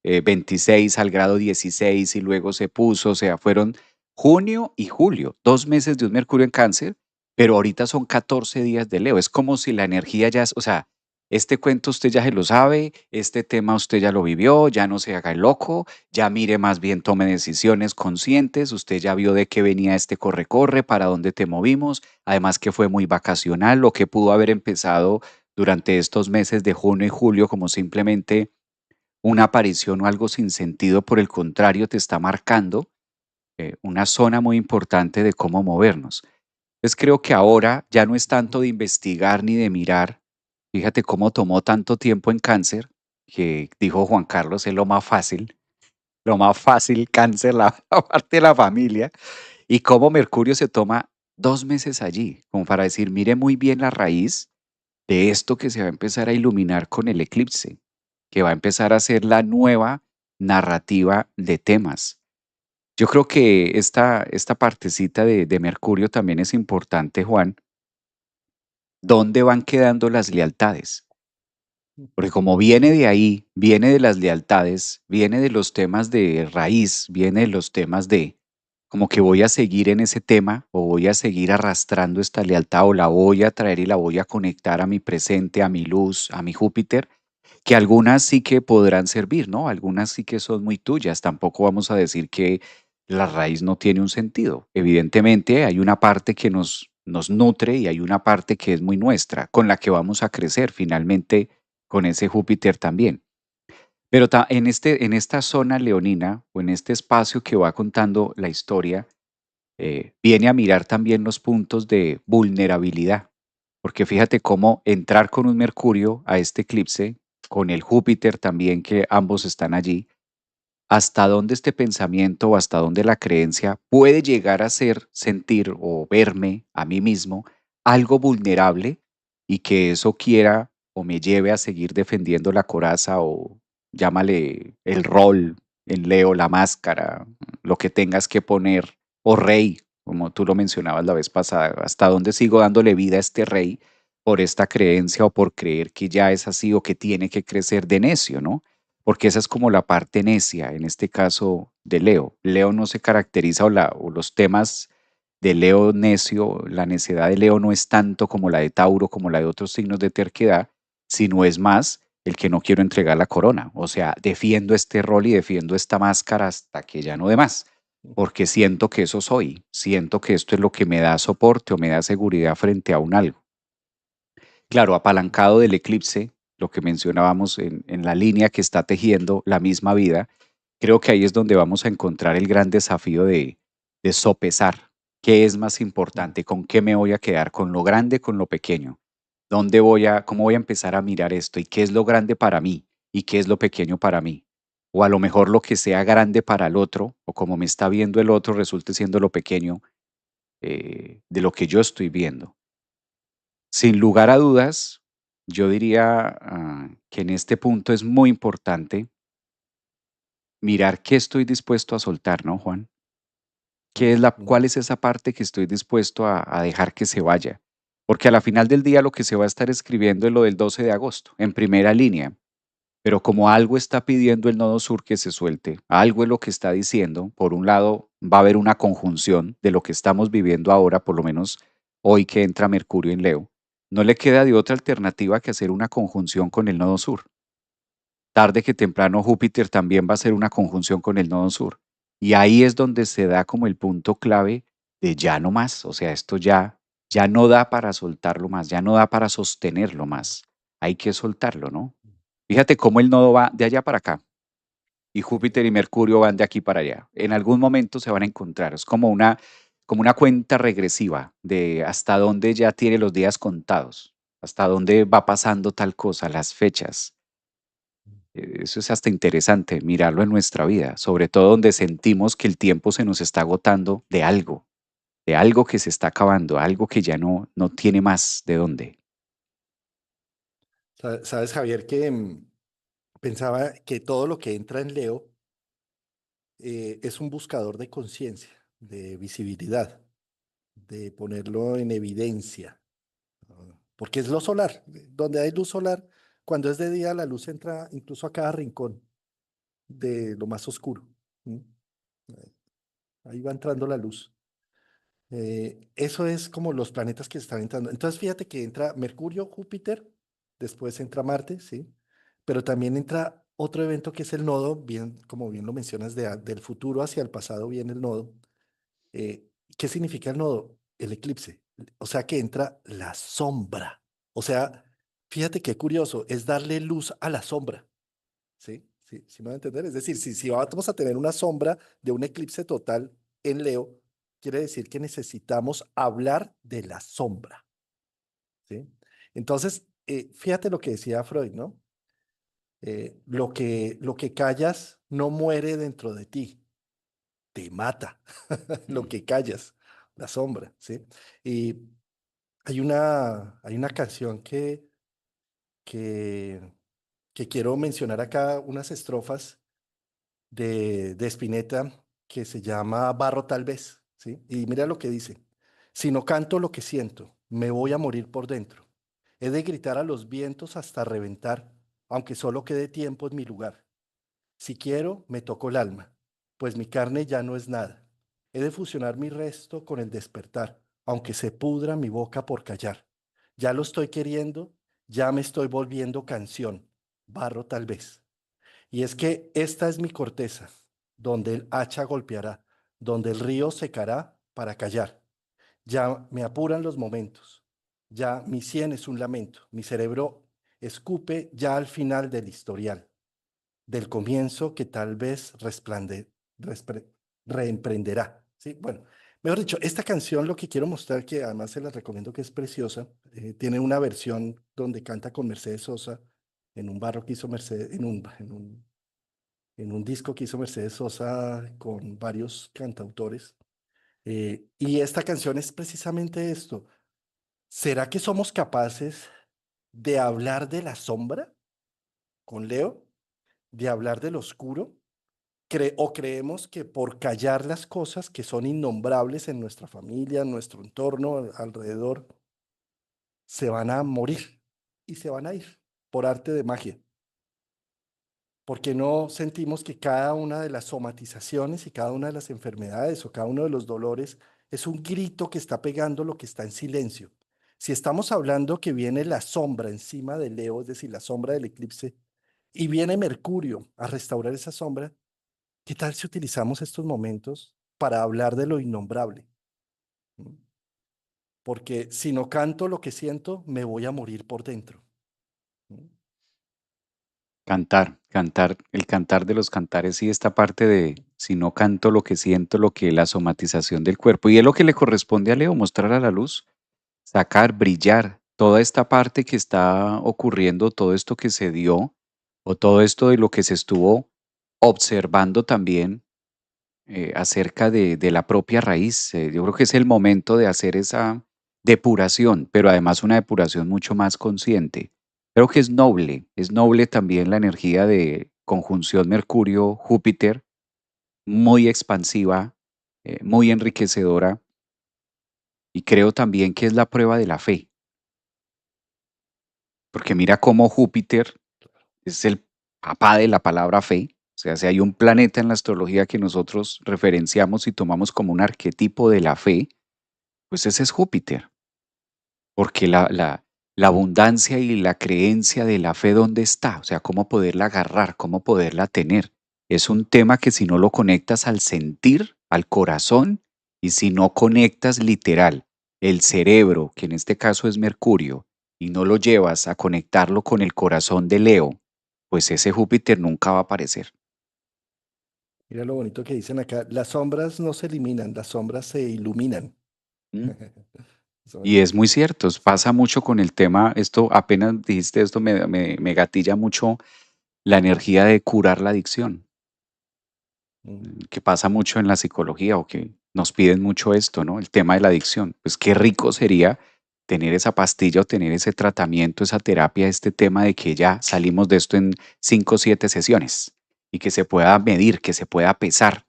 26 al grado 16 y luego se puso, o sea, fueron junio y julio, 2 meses de un Mercurio en cáncer, pero ahorita son 14 días de Leo. Es como si la energía ya, o sea, este cuento usted ya se lo sabe, este tema usted ya lo vivió, ya no se haga el loco, ya mire más bien, tome decisiones conscientes, usted ya vio de qué venía este corre-corre, para dónde te movimos, además que fue muy vacacional, lo que pudo haber empezado durante estos meses de junio y julio como simplemente una aparición o algo sin sentido, por el contrario, te está marcando una zona muy importante de cómo movernos. Entonces creo que ahora ya no es Ujú. tanto de investigar ni de mirar. Fíjate cómo tomó tanto tiempo en cáncer, que dijo Juan Carlos, es lo más fácil, cáncer, la, la parte de la familia, y cómo Mercurio se toma 2 meses allí, como para decir, mire muy bien la raíz de esto que se va a empezar a iluminar con el eclipse, que va a empezar a ser la nueva narrativa de temas. Yo creo que esta partecita de Mercurio también es importante, Juan. ¿Dónde van quedando las lealtades? Porque como viene de ahí, viene de las lealtades, viene de los temas de raíz, viene de los temas de como que voy a seguir en ese tema o voy a seguir arrastrando esta lealtad o la voy a traer y la voy a conectar a mi presente, a mi luz, a mi Júpiter, que algunas sí que podrán servir, ¿no? Algunas sí que son muy tuyas. Tampoco vamos a decir que la raíz no tiene un sentido. Evidentemente hay una parte que nos nutre y hay una parte que es muy nuestra, con la que vamos a crecer finalmente con ese Júpiter también. Pero en esta zona leonina o en este espacio que va contando la historia, viene a mirar también los puntos de vulnerabilidad. Porque fíjate cómo entrar con un Mercurio a este eclipse, con el Júpiter también, que ambos están allí, hasta dónde este pensamiento o hasta dónde la creencia puede llegar a ser, sentir o verme a mí mismo algo vulnerable y que eso quiera o me lleve a seguir defendiendo la coraza o llámale el rol en Leo, la máscara, lo que tengas que poner, o rey, como tú lo mencionabas la vez pasada, hasta dónde sigo dándole vida a este rey por esta creencia o por creer que ya es así o que tiene que crecer de necio, ¿no? Porque esa es como la parte necia, en este caso de Leo. Leo no se caracteriza o los temas de Leo necio, la necedad de Leo no es tanto como la de Tauro, como la de otros signos de terquedad, sino es más el que no quiero entregar la corona. O sea, defiendo este rol y defiendo esta máscara hasta que ya no de más, porque siento que eso soy, siento que esto es lo que me da soporte o me da seguridad frente a un algo. Claro, apalancado del eclipse, lo que mencionábamos en la línea que está tejiendo la misma vida, creo que ahí es donde vamos a encontrar el gran desafío de sopesar qué es más importante, con qué me voy a quedar, con lo grande, con lo pequeño, cómo voy a empezar a mirar esto y qué es lo grande para mí y qué es lo pequeño para mí. O a lo mejor lo que sea grande para el otro, o como me está viendo el otro, resulte siendo lo pequeño de lo que yo estoy viendo. Sin lugar a dudas, yo diría que en este punto es muy importante mirar qué estoy dispuesto a soltar, ¿no, Juan? ¿Cuál es esa parte que estoy dispuesto a dejar que se vaya? Porque a la final del día lo que se va a estar escribiendo es lo del 12 de agosto, en primera línea. Pero como algo está pidiendo el nodo sur que se suelte, algo es lo que está diciendo, por un lado va a haber una conjunción de lo que estamos viviendo ahora, por lo menos hoy que entra Mercurio en Leo, no le queda de otra alternativa que hacer una conjunción con el nodo sur. Tarde que temprano Júpiter también va a hacer una conjunción con el nodo sur. Y ahí es donde se da como el punto clave de ya no más, o sea, esto ya no da para soltarlo más, ya no da para sostenerlo más. Hay que soltarlo, ¿no? Fíjate cómo el nodo va de allá para acá y Júpiter y Mercurio van de aquí para allá. En algún momento se van a encontrar. Es como una cuenta regresiva de hasta dónde ya tiene los días contados, hasta dónde va pasando tal cosa, las fechas. Eso es hasta interesante mirarlo en nuestra vida, sobre todo donde sentimos que el tiempo se nos está agotando de algo que se está acabando, algo que ya no tiene más de dónde. Sabes, Javier, que pensaba que todo lo que entra en Leo es un buscador de conciencia, de visibilidad, de ponerlo en evidencia, porque es lo solar. Donde hay luz solar, cuando es de día, la luz entra incluso a cada rincón de lo más oscuro. ¿Mm? Ahí va entrando la luz. Eso es como los planetas que están entrando. Entonces, fíjate que entra Mercurio, Júpiter, después entra Marte, ¿sí? Pero también entra otro evento que es el nodo, bien, como bien lo mencionas, del futuro hacia el pasado viene el nodo. ¿Qué significa el nodo? El eclipse. O sea que entra la sombra. O sea, fíjate qué curioso, es darle luz a la sombra. ¿Sí? Sí, sí me va a entender. Es decir, si vamos a tener una sombra de un eclipse total en Leo, quiere decir que necesitamos hablar de la sombra. ¿Sí? Entonces, fíjate lo que decía Freud, ¿no? Lo que callas no muere dentro de ti, te mata lo Mm. que callas, la sombra, ¿sí? Y hay una canción que, que quiero mencionar acá, unas estrofas de Spinetta que se llama Barro tal vez, ¿sí? Y mira lo que dice, si no canto lo que siento, me voy a morir por dentro. He de gritar a los vientos hasta reventar, aunque solo quede tiempo en mi lugar. Si quiero, me toco el alma, pues mi carne ya no es nada. He de fusionar mi resto con el despertar, aunque se pudra mi boca por callar. Ya lo estoy queriendo, ya me estoy volviendo canción, barro tal vez. Y es que esta es mi corteza, donde el hacha golpeará, donde el río secará para callar. Ya me apuran los momentos, ya mi sien es un lamento, mi cerebro escupe ya al final del historial, del comienzo que tal vez respre- reemprenderá. ¿Sí? Bueno, mejor dicho, esta canción lo que quiero mostrar, que además se la recomiendo que es preciosa, tiene una versión donde canta con Mercedes Sosa en un barro que hizo Mercedes, en un disco que hizo Mercedes Sosa con varios cantautores. Y esta canción es precisamente esto. ¿Será que somos capaces de hablar de la sombra con Leo? ¿De hablar del oscuro? ¿O creemos que por callar las cosas que son innombrables en nuestra familia, en nuestro entorno, alrededor, se van a morir y se van a ir por arte de magia? Porque no sentimos que cada una de las somatizaciones y cada una de las enfermedades o cada uno de los dolores es un grito que está pegando lo que está en silencio. Si estamos hablando que viene la sombra encima de Leo, es decir, la sombra del eclipse, y viene Mercurio a restaurar esa sombra, ¿qué tal si utilizamos estos momentos para hablar de lo innombrable? ¿Mm? Porque si no canto lo que siento, me voy a morir por dentro. ¿Mm? Cantar, el cantar de los cantares y esta parte de si no canto lo que siento, lo que la somatización del cuerpo. Y es lo que le corresponde a Leo, mostrar a la luz, sacar, brillar toda esta parte que está ocurriendo, todo esto que se dio, o todo esto de lo que se estuvo observando también acerca de la propia raíz. Yo creo que es el momento de hacer esa depuración, pero además una depuración mucho más consciente. Creo que es noble también la energía de conjunción Mercurio-Júpiter, muy expansiva, muy enriquecedora, y creo también que es la prueba de la fe, porque mira cómo Júpiter es el papá de la palabra fe. O sea, si hay un planeta en la astrología que nosotros referenciamos y tomamos como un arquetipo de la fe, pues ese es Júpiter, porque la abundancia y la creencia de la fe, ¿dónde está? O sea, cómo poderla agarrar, cómo poderla tener. Es un tema que si no lo conectas al sentir, al corazón, y si no conectas literal el cerebro, que en este caso es Mercurio, y no lo llevas a conectarlo con el corazón de Leo, pues ese Júpiter nunca va a aparecer. Mira lo bonito que dicen acá, las sombras no se eliminan, las sombras se iluminan. ¿Mm? Eso me Y es muy parece. cierto, pasa mucho con el tema, esto apenas dijiste esto, me gatilla mucho la energía de curar la adicción, Mm. que pasa mucho en la psicología o que nos piden mucho esto, ¿no? El tema de la adicción. Pues qué rico sería tener esa pastilla o tener ese tratamiento, esa terapia, este tema de que ya salimos de esto en 5 o 7 sesiones y que se pueda medir, que se pueda pesar,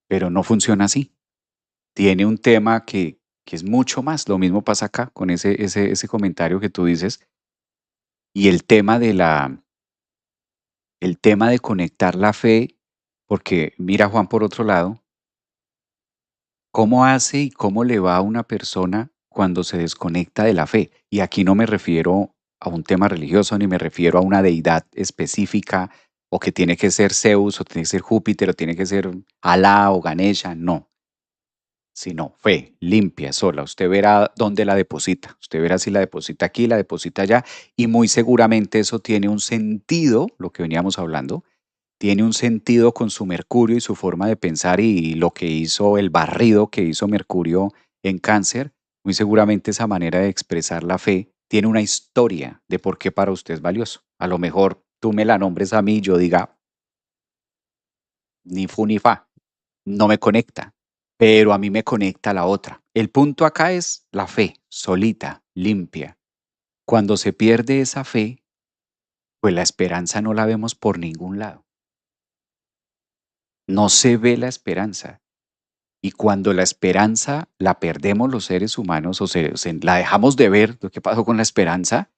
pero no funciona así. Tiene un tema que es mucho más. Lo mismo pasa acá con ese comentario que tú dices y el tema de conectar la fe, porque mira Juan por otro lado, ¿cómo hace y cómo le va a una persona cuando se desconecta de la fe? Y aquí no me refiero a un tema religioso, ni me refiero a una deidad específica, o que tiene que ser Zeus, o tiene que ser Júpiter, o tiene que ser Alá o Ganesha, no, sino fe, limpia, sola. Usted verá dónde la deposita, usted verá si la deposita aquí, la deposita allá, y muy seguramente eso tiene un sentido, lo que veníamos hablando, tiene un sentido con su Mercurio y su forma de pensar y lo que hizo, el barrido que hizo Mercurio en Cáncer, muy seguramente esa manera de expresar la fe tiene una historia de por qué para usted es valioso. A lo mejor tú me la nombres a mí y yo diga, ni fu ni fa, no me conecta, pero a mí me conecta la otra. El punto acá es la fe, solita, limpia. Cuando se pierde esa fe, pues la esperanza no la vemos por ningún lado. No se ve la esperanza. Y cuando la esperanza la perdemos los seres humanos la dejamos de ver, lo que pasó con la esperanza,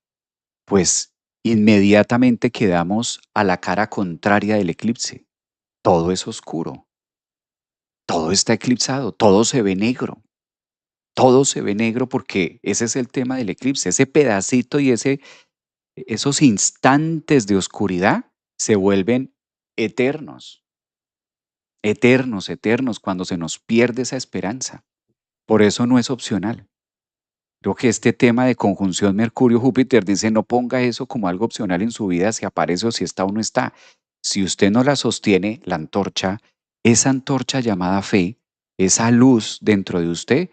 pues inmediatamente quedamos a la cara contraria del eclipse. Todo es oscuro, todo está eclipsado, todo se ve negro, todo se ve negro porque ese es el tema del eclipse, ese pedacito y esos instantes de oscuridad se vuelven eternos, eternos, eternos cuando se nos pierde esa esperanza. Por eso no es opcional. Creo que este tema de conjunción Mercurio-Júpiter dice no ponga eso como algo opcional en su vida si aparece o si está o no está. Si usted no la sostiene, la antorcha, esa antorcha llamada fe, esa luz dentro de usted,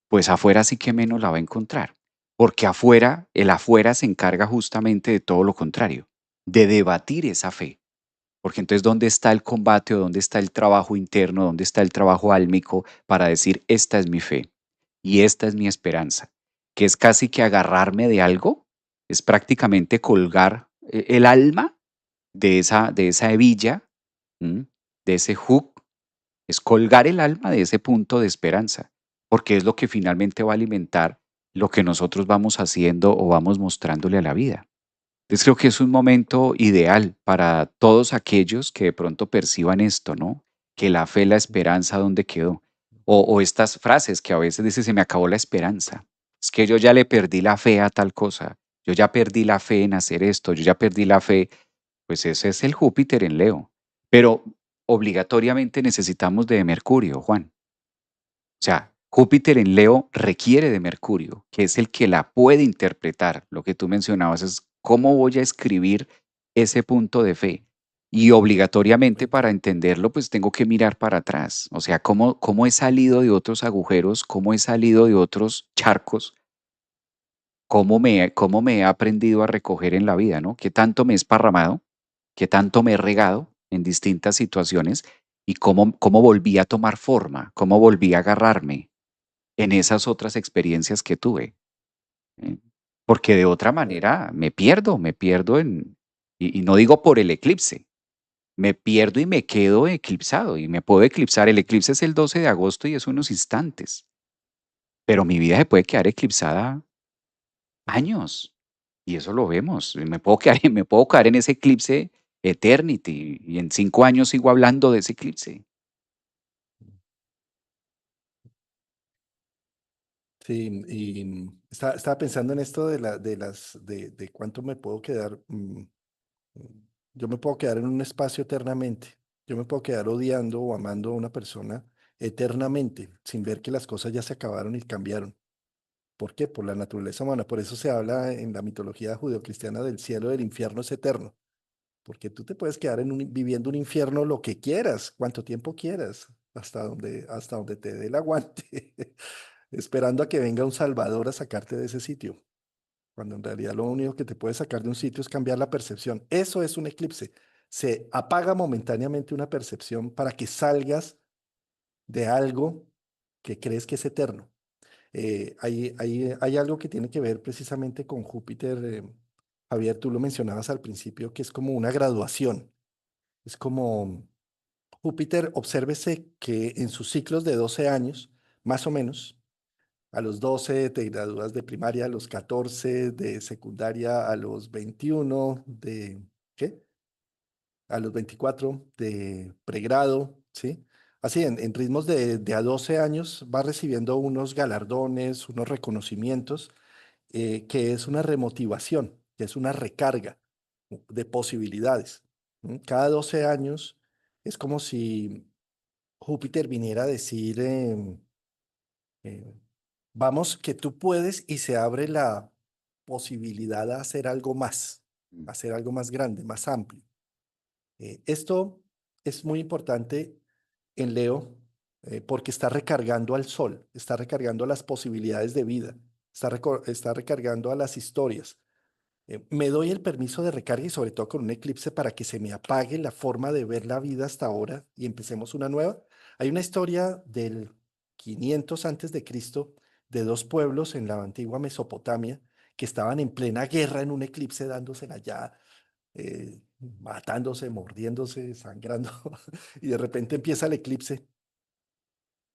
pues afuera sí que menos la va a encontrar. Porque afuera, el afuera se encarga justamente de todo lo contrario, de debatir esa fe. Porque entonces, ¿dónde está el combate o dónde está el trabajo interno, dónde está el trabajo álmico para decir, esta es mi fe y esta es mi esperanza? Que es casi que agarrarme de algo, es prácticamente colgar el alma de esa hebilla, ¿m? De ese hook, es colgar el alma de ese punto de esperanza, porque es lo que finalmente va a alimentar lo que nosotros vamos haciendo o vamos mostrándole a la vida. Entonces creo que es un momento ideal para todos aquellos que de pronto perciban esto, ¿no? Que la fe, la esperanza, ¿dónde quedó? O estas frases que a veces dice, se me acabó la esperanza. Es que yo ya le perdí la fe a tal cosa. Yo ya perdí la fe en hacer esto. Yo ya perdí la fe. Pues ese es el Júpiter en Leo. Pero obligatoriamente necesitamos de Mercurio, Juan. O sea, Júpiter en Leo requiere de Mercurio, que es el que la puede interpretar. Lo que tú mencionabas es cómo voy a escribir ese punto de fe. Y obligatoriamente para entenderlo, pues tengo que mirar para atrás. O sea, cómo he salido de otros agujeros, cómo he salido de otros charcos, cómo me he aprendido a recoger en la vida, ¿no? ¿Qué tanto me he esparramado? ¿Qué tanto me he regado en distintas situaciones? Y cómo volví a tomar forma, cómo volví a agarrarme en esas otras experiencias que tuve, ¿eh? Porque de otra manera me pierdo y no digo por el eclipse, me pierdo y me quedo eclipsado y me puedo eclipsar. El eclipse es el 12 de agosto y es unos instantes, pero mi vida se puede quedar eclipsada años y eso lo vemos. Me puedo caer en ese eclipse eternity y en 5 años sigo hablando de ese eclipse. Sí, y estaba pensando en esto de cuánto me puedo quedar. Yo me puedo quedar en un espacio eternamente. Yo me puedo quedar odiando o amando a una persona eternamente, sin ver que las cosas ya se acabaron y cambiaron. ¿Por qué? Por la naturaleza humana. Por eso se habla en la mitología judeocristiana del cielo, del infierno es eterno. Porque tú te puedes quedar viviendo un infierno lo que quieras, cuanto tiempo quieras, hasta donde te dé el aguante, esperando a que venga un salvador a sacarte de ese sitio, cuando en realidad lo único que te puede sacar de un sitio es cambiar la percepción. Eso es un eclipse. Se apaga momentáneamente una percepción para que salgas de algo que crees que es eterno. Hay algo que tiene que ver precisamente con Júpiter. Javier, tú lo mencionabas al principio, que es como una graduación. Es como Júpiter, obsérvese que en sus ciclos de 12 años, más o menos, a los 12 te gradúas de primaria, a los 14 de secundaria, a los 21 de, ¿qué? A los 24 de pregrado, ¿sí? Así, en ritmos de a 12 años va recibiendo unos galardones, unos reconocimientos, que es una remotivación, que es una recarga de posibilidades. Cada 12 años es como si Júpiter viniera a decir, eh, vamos, que tú puedes y se abre la posibilidad de Mm, hacer algo más grande, más amplio. Esto es muy importante en Leo porque está recargando al sol, está recargando las posibilidades de vida, está recargando a las historias. Me doy el permiso de recarga y sobre todo con un eclipse para que se me apague la forma de ver la vida hasta ahora y empecemos una nueva. Hay una historia del 500 antes de Cristo de dos pueblos en la antigua Mesopotamia que estaban en plena guerra en un eclipse dándose allá, matándose, mordiéndose, sangrando y de repente empieza el eclipse.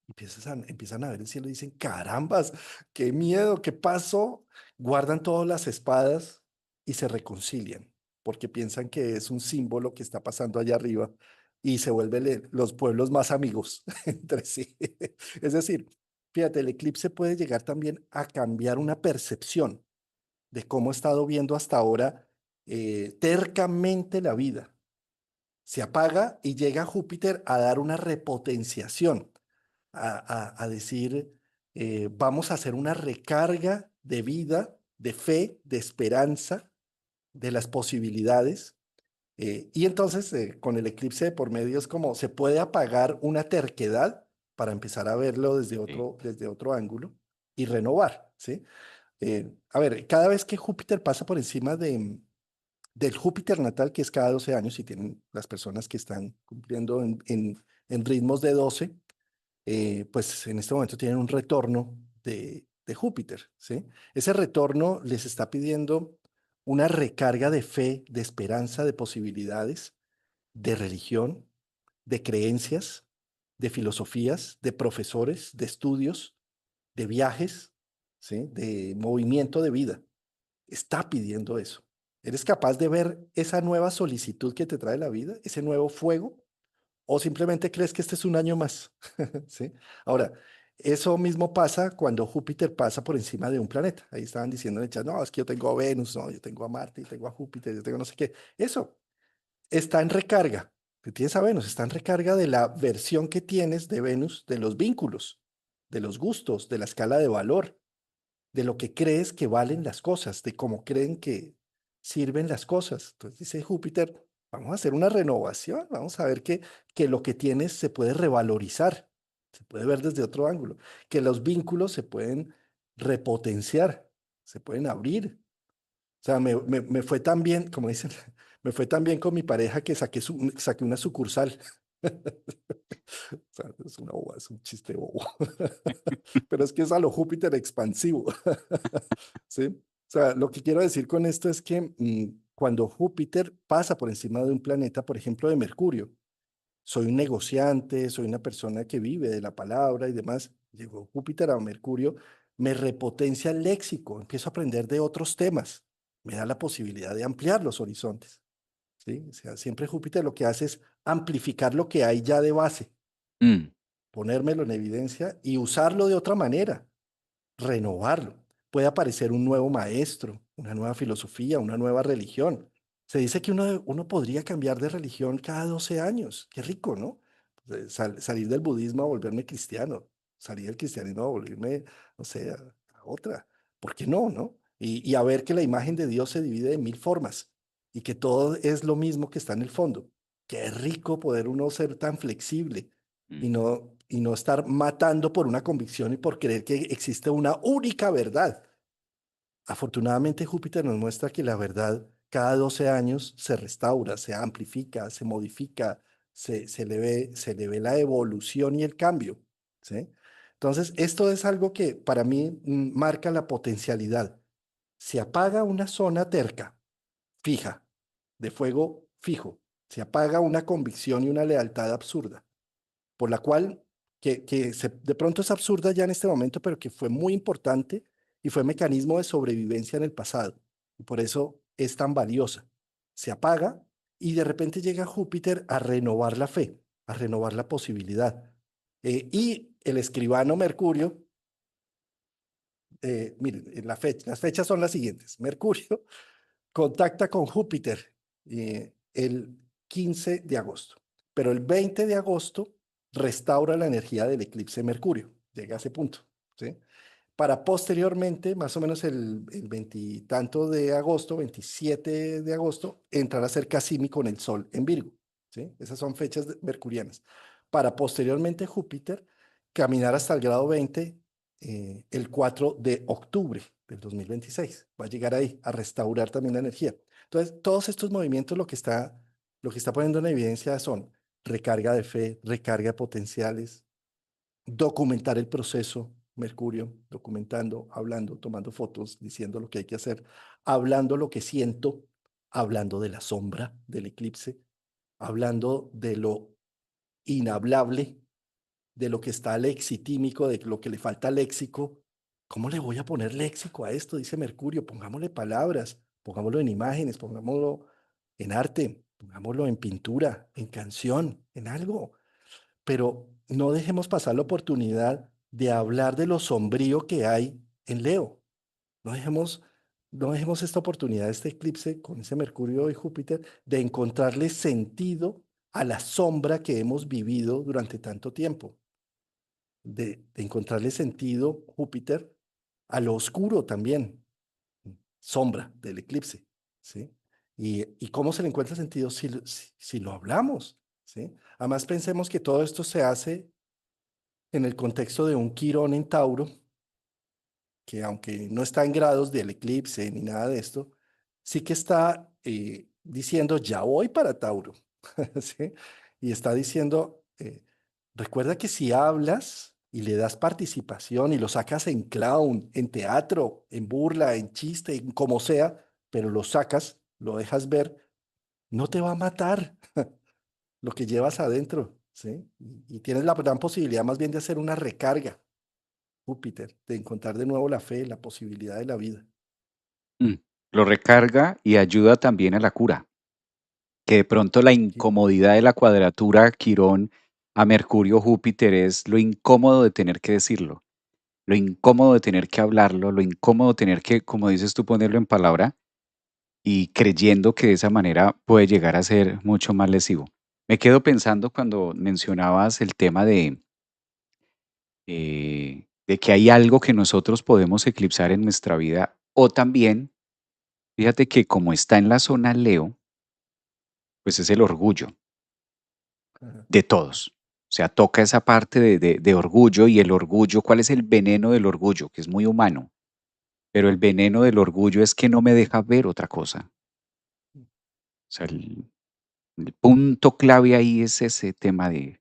Empiezan a ver el cielo y dicen, carambas, qué miedo, qué pasó. Guardan todas las espadas y se reconcilian porque piensan que es un símbolo que está pasando allá arriba y se vuelven los pueblos más amigos entre sí. Es decir, fíjate, el eclipse puede llegar también a cambiar una percepción de cómo he estado viendo hasta ahora tercamente la vida. Se apaga y llega Júpiter a dar una repotenciación a decir, vamos a hacer una recarga de vida, de fe, de esperanza, de las posibilidades. Y entonces, con el eclipse de por medio es como se puede apagar una terquedad para empezar a verlo sí, desde otro ángulo y renovar, ¿sí? A ver, cada vez que Júpiter pasa por encima del Júpiter natal, que es cada 12 años, y tienen las personas que están cumpliendo en ritmos de 12, pues en este momento tienen un retorno de Júpiter, ¿sí? Ese retorno les está pidiendo una recarga de fe, de esperanza, de posibilidades, de religión, de creencias, de filosofías, de profesores, de estudios, de viajes, ¿sí? De movimiento de vida. Está pidiendo eso. ¿Eres capaz de ver esa nueva solicitud que te trae la vida, ese nuevo fuego? ¿O simplemente crees que este es un año más? ¿Sí? Ahora, eso mismo pasa cuando Júpiter pasa por encima de un planeta. Ahí estaban diciendo en el chat, no, es que yo tengo a Venus, no, yo tengo a Marte, yo tengo a Júpiter, yo tengo no sé qué. Eso está en recarga. Que tienes a Venus, está en recarga de la versión que tienes de Venus, de los vínculos, de los gustos, de la escala de valor, de lo que crees que valen las cosas, de cómo creen que sirven las cosas. Entonces dice Júpiter, vamos a hacer una renovación, vamos a ver que lo que tienes se puede revalorizar, se puede ver desde otro ángulo, que los vínculos se pueden repotenciar, se pueden abrir. O sea, me fue tan bien, como dicen, me fue tan bien con mi pareja que saqué una sucursal. O sea, es una boba, es un chiste bobo. Pero es que es a lo Júpiter expansivo. ¿Sí? O sea, lo que quiero decir con esto es que cuando Júpiter pasa por encima de un planeta, por ejemplo, de Mercurio, soy un negociante, soy una persona que vive de la palabra y demás, llegó Júpiter a Mercurio, me repotencia el léxico, empiezo a aprender de otros temas, me da la posibilidad de ampliar los horizontes. ¿Sí? O sea, siempre Júpiter lo que hace es amplificar lo que hay ya de base, mm, ponérmelo en evidencia y usarlo de otra manera. renovarlo. Puede aparecer un nuevo maestro, una nueva filosofía, una nueva religión. Se dice que uno podría cambiar de religión cada 12 años. Qué rico, ¿no? Salir del budismo a volverme cristiano, salir del cristianismo a volverme, no sé, a otra. ¿Por qué no, no? Y a ver que la imagen de Dios se divide en mil formas y que todo es lo mismo que está en el fondo. Qué rico poder uno ser tan flexible Mm, y no estar matando por una convicción y por creer que existe una única verdad. Afortunadamente, Júpiter nos muestra que la verdad cada 12 años se restaura, se amplifica, se modifica, se le ve la evolución y el cambio. ¿Sí? Entonces, esto es algo que para mí marca la potencialidad. Se apaga una zona terca, fija, de fuego fijo. Se apaga una convicción y una lealtad absurda por la cual, de pronto es absurda ya en este momento, pero que fue muy importante y fue mecanismo de sobrevivencia en el pasado. Y por eso es tan valiosa. Se apaga y de repente llega Júpiter a renovar la fe, a renovar la posibilidad. Y el escribano Mercurio, miren, las fechas son las siguientes. Mercurio contacta con Júpiter el 15 de agosto, pero el 20 de agosto restaura la energía del eclipse de Mercurio, llega a ese punto, ¿sí? Para posteriormente, más o menos el 20 y tanto de agosto, 27 de agosto, entrar a ser Casimi con el Sol en Virgo, ¿sí? Esas son fechas mercurianas. Para posteriormente Júpiter caminar hasta el grado 20 el 4 de octubre del 2026. Va a llegar ahí a restaurar también la energía. Entonces, todos estos movimientos lo que está poniendo en evidencia son recarga de fe, recarga de potenciales, documentar el proceso, Mercurio, documentando, hablando, tomando fotos, diciendo lo que hay que hacer, hablando lo que siento, hablando de la sombra del eclipse, hablando de lo inhablable, de lo que está lexitímico, de lo que le falta léxico. ¿Cómo le voy a poner léxico a esto? Dice Mercurio, pongámosle palabras, pongámoslo en imágenes, pongámoslo en arte, pongámoslo en pintura, en canción, en algo, pero no dejemos pasar la oportunidad de hablar de lo sombrío que hay en Leo. No dejemos, no dejemos esta oportunidad, este eclipse con ese Mercurio y Júpiter, de encontrarle sentido a la sombra que hemos vivido durante tanto tiempo, de encontrarle sentido, Júpiter, a lo oscuro también, sombra del eclipse, ¿sí? ¿Y cómo se le encuentra sentido si lo hablamos, ¿sí? Además, pensemos que todo esto se hace en el contexto de un Quirón en Tauro, que aunque no está en grados del eclipse ni nada de esto, sí que está diciendo, ya voy para Tauro, ¿sí? Y está diciendo, recuerda que si hablas y le das participación y lo sacas en clown, en teatro, en burla, en chiste, en como sea, pero lo sacas, lo dejas ver, no te va a matar lo que llevas adentro, ¿sí? Y tienes la gran posibilidad más bien de hacer una recarga, Júpiter, de encontrar de nuevo la fe, la posibilidad de la vida. mm. Lo recarga y ayuda también a la cura, que de pronto la incomodidad de la cuadratura Quirón a Mercurio Júpiter es lo incómodo de tener que decirlo, lo incómodo de tener que hablarlo, lo incómodo de tener que, como dices tú, ponerlo en palabra y creyendo que de esa manera puede llegar a ser mucho más lesivo. Me quedo pensando cuando mencionabas el tema de que hay algo que nosotros podemos eclipsar en nuestra vida o también, fíjate que como está en la zona Leo, pues es el orgullo Ajá. de todos. O sea, toca esa parte de orgullo y el orgullo, ¿cuál es el veneno del orgullo? Que es muy humano, pero el veneno del orgullo es que no me deja ver otra cosa. O sea, el punto clave ahí es ese tema de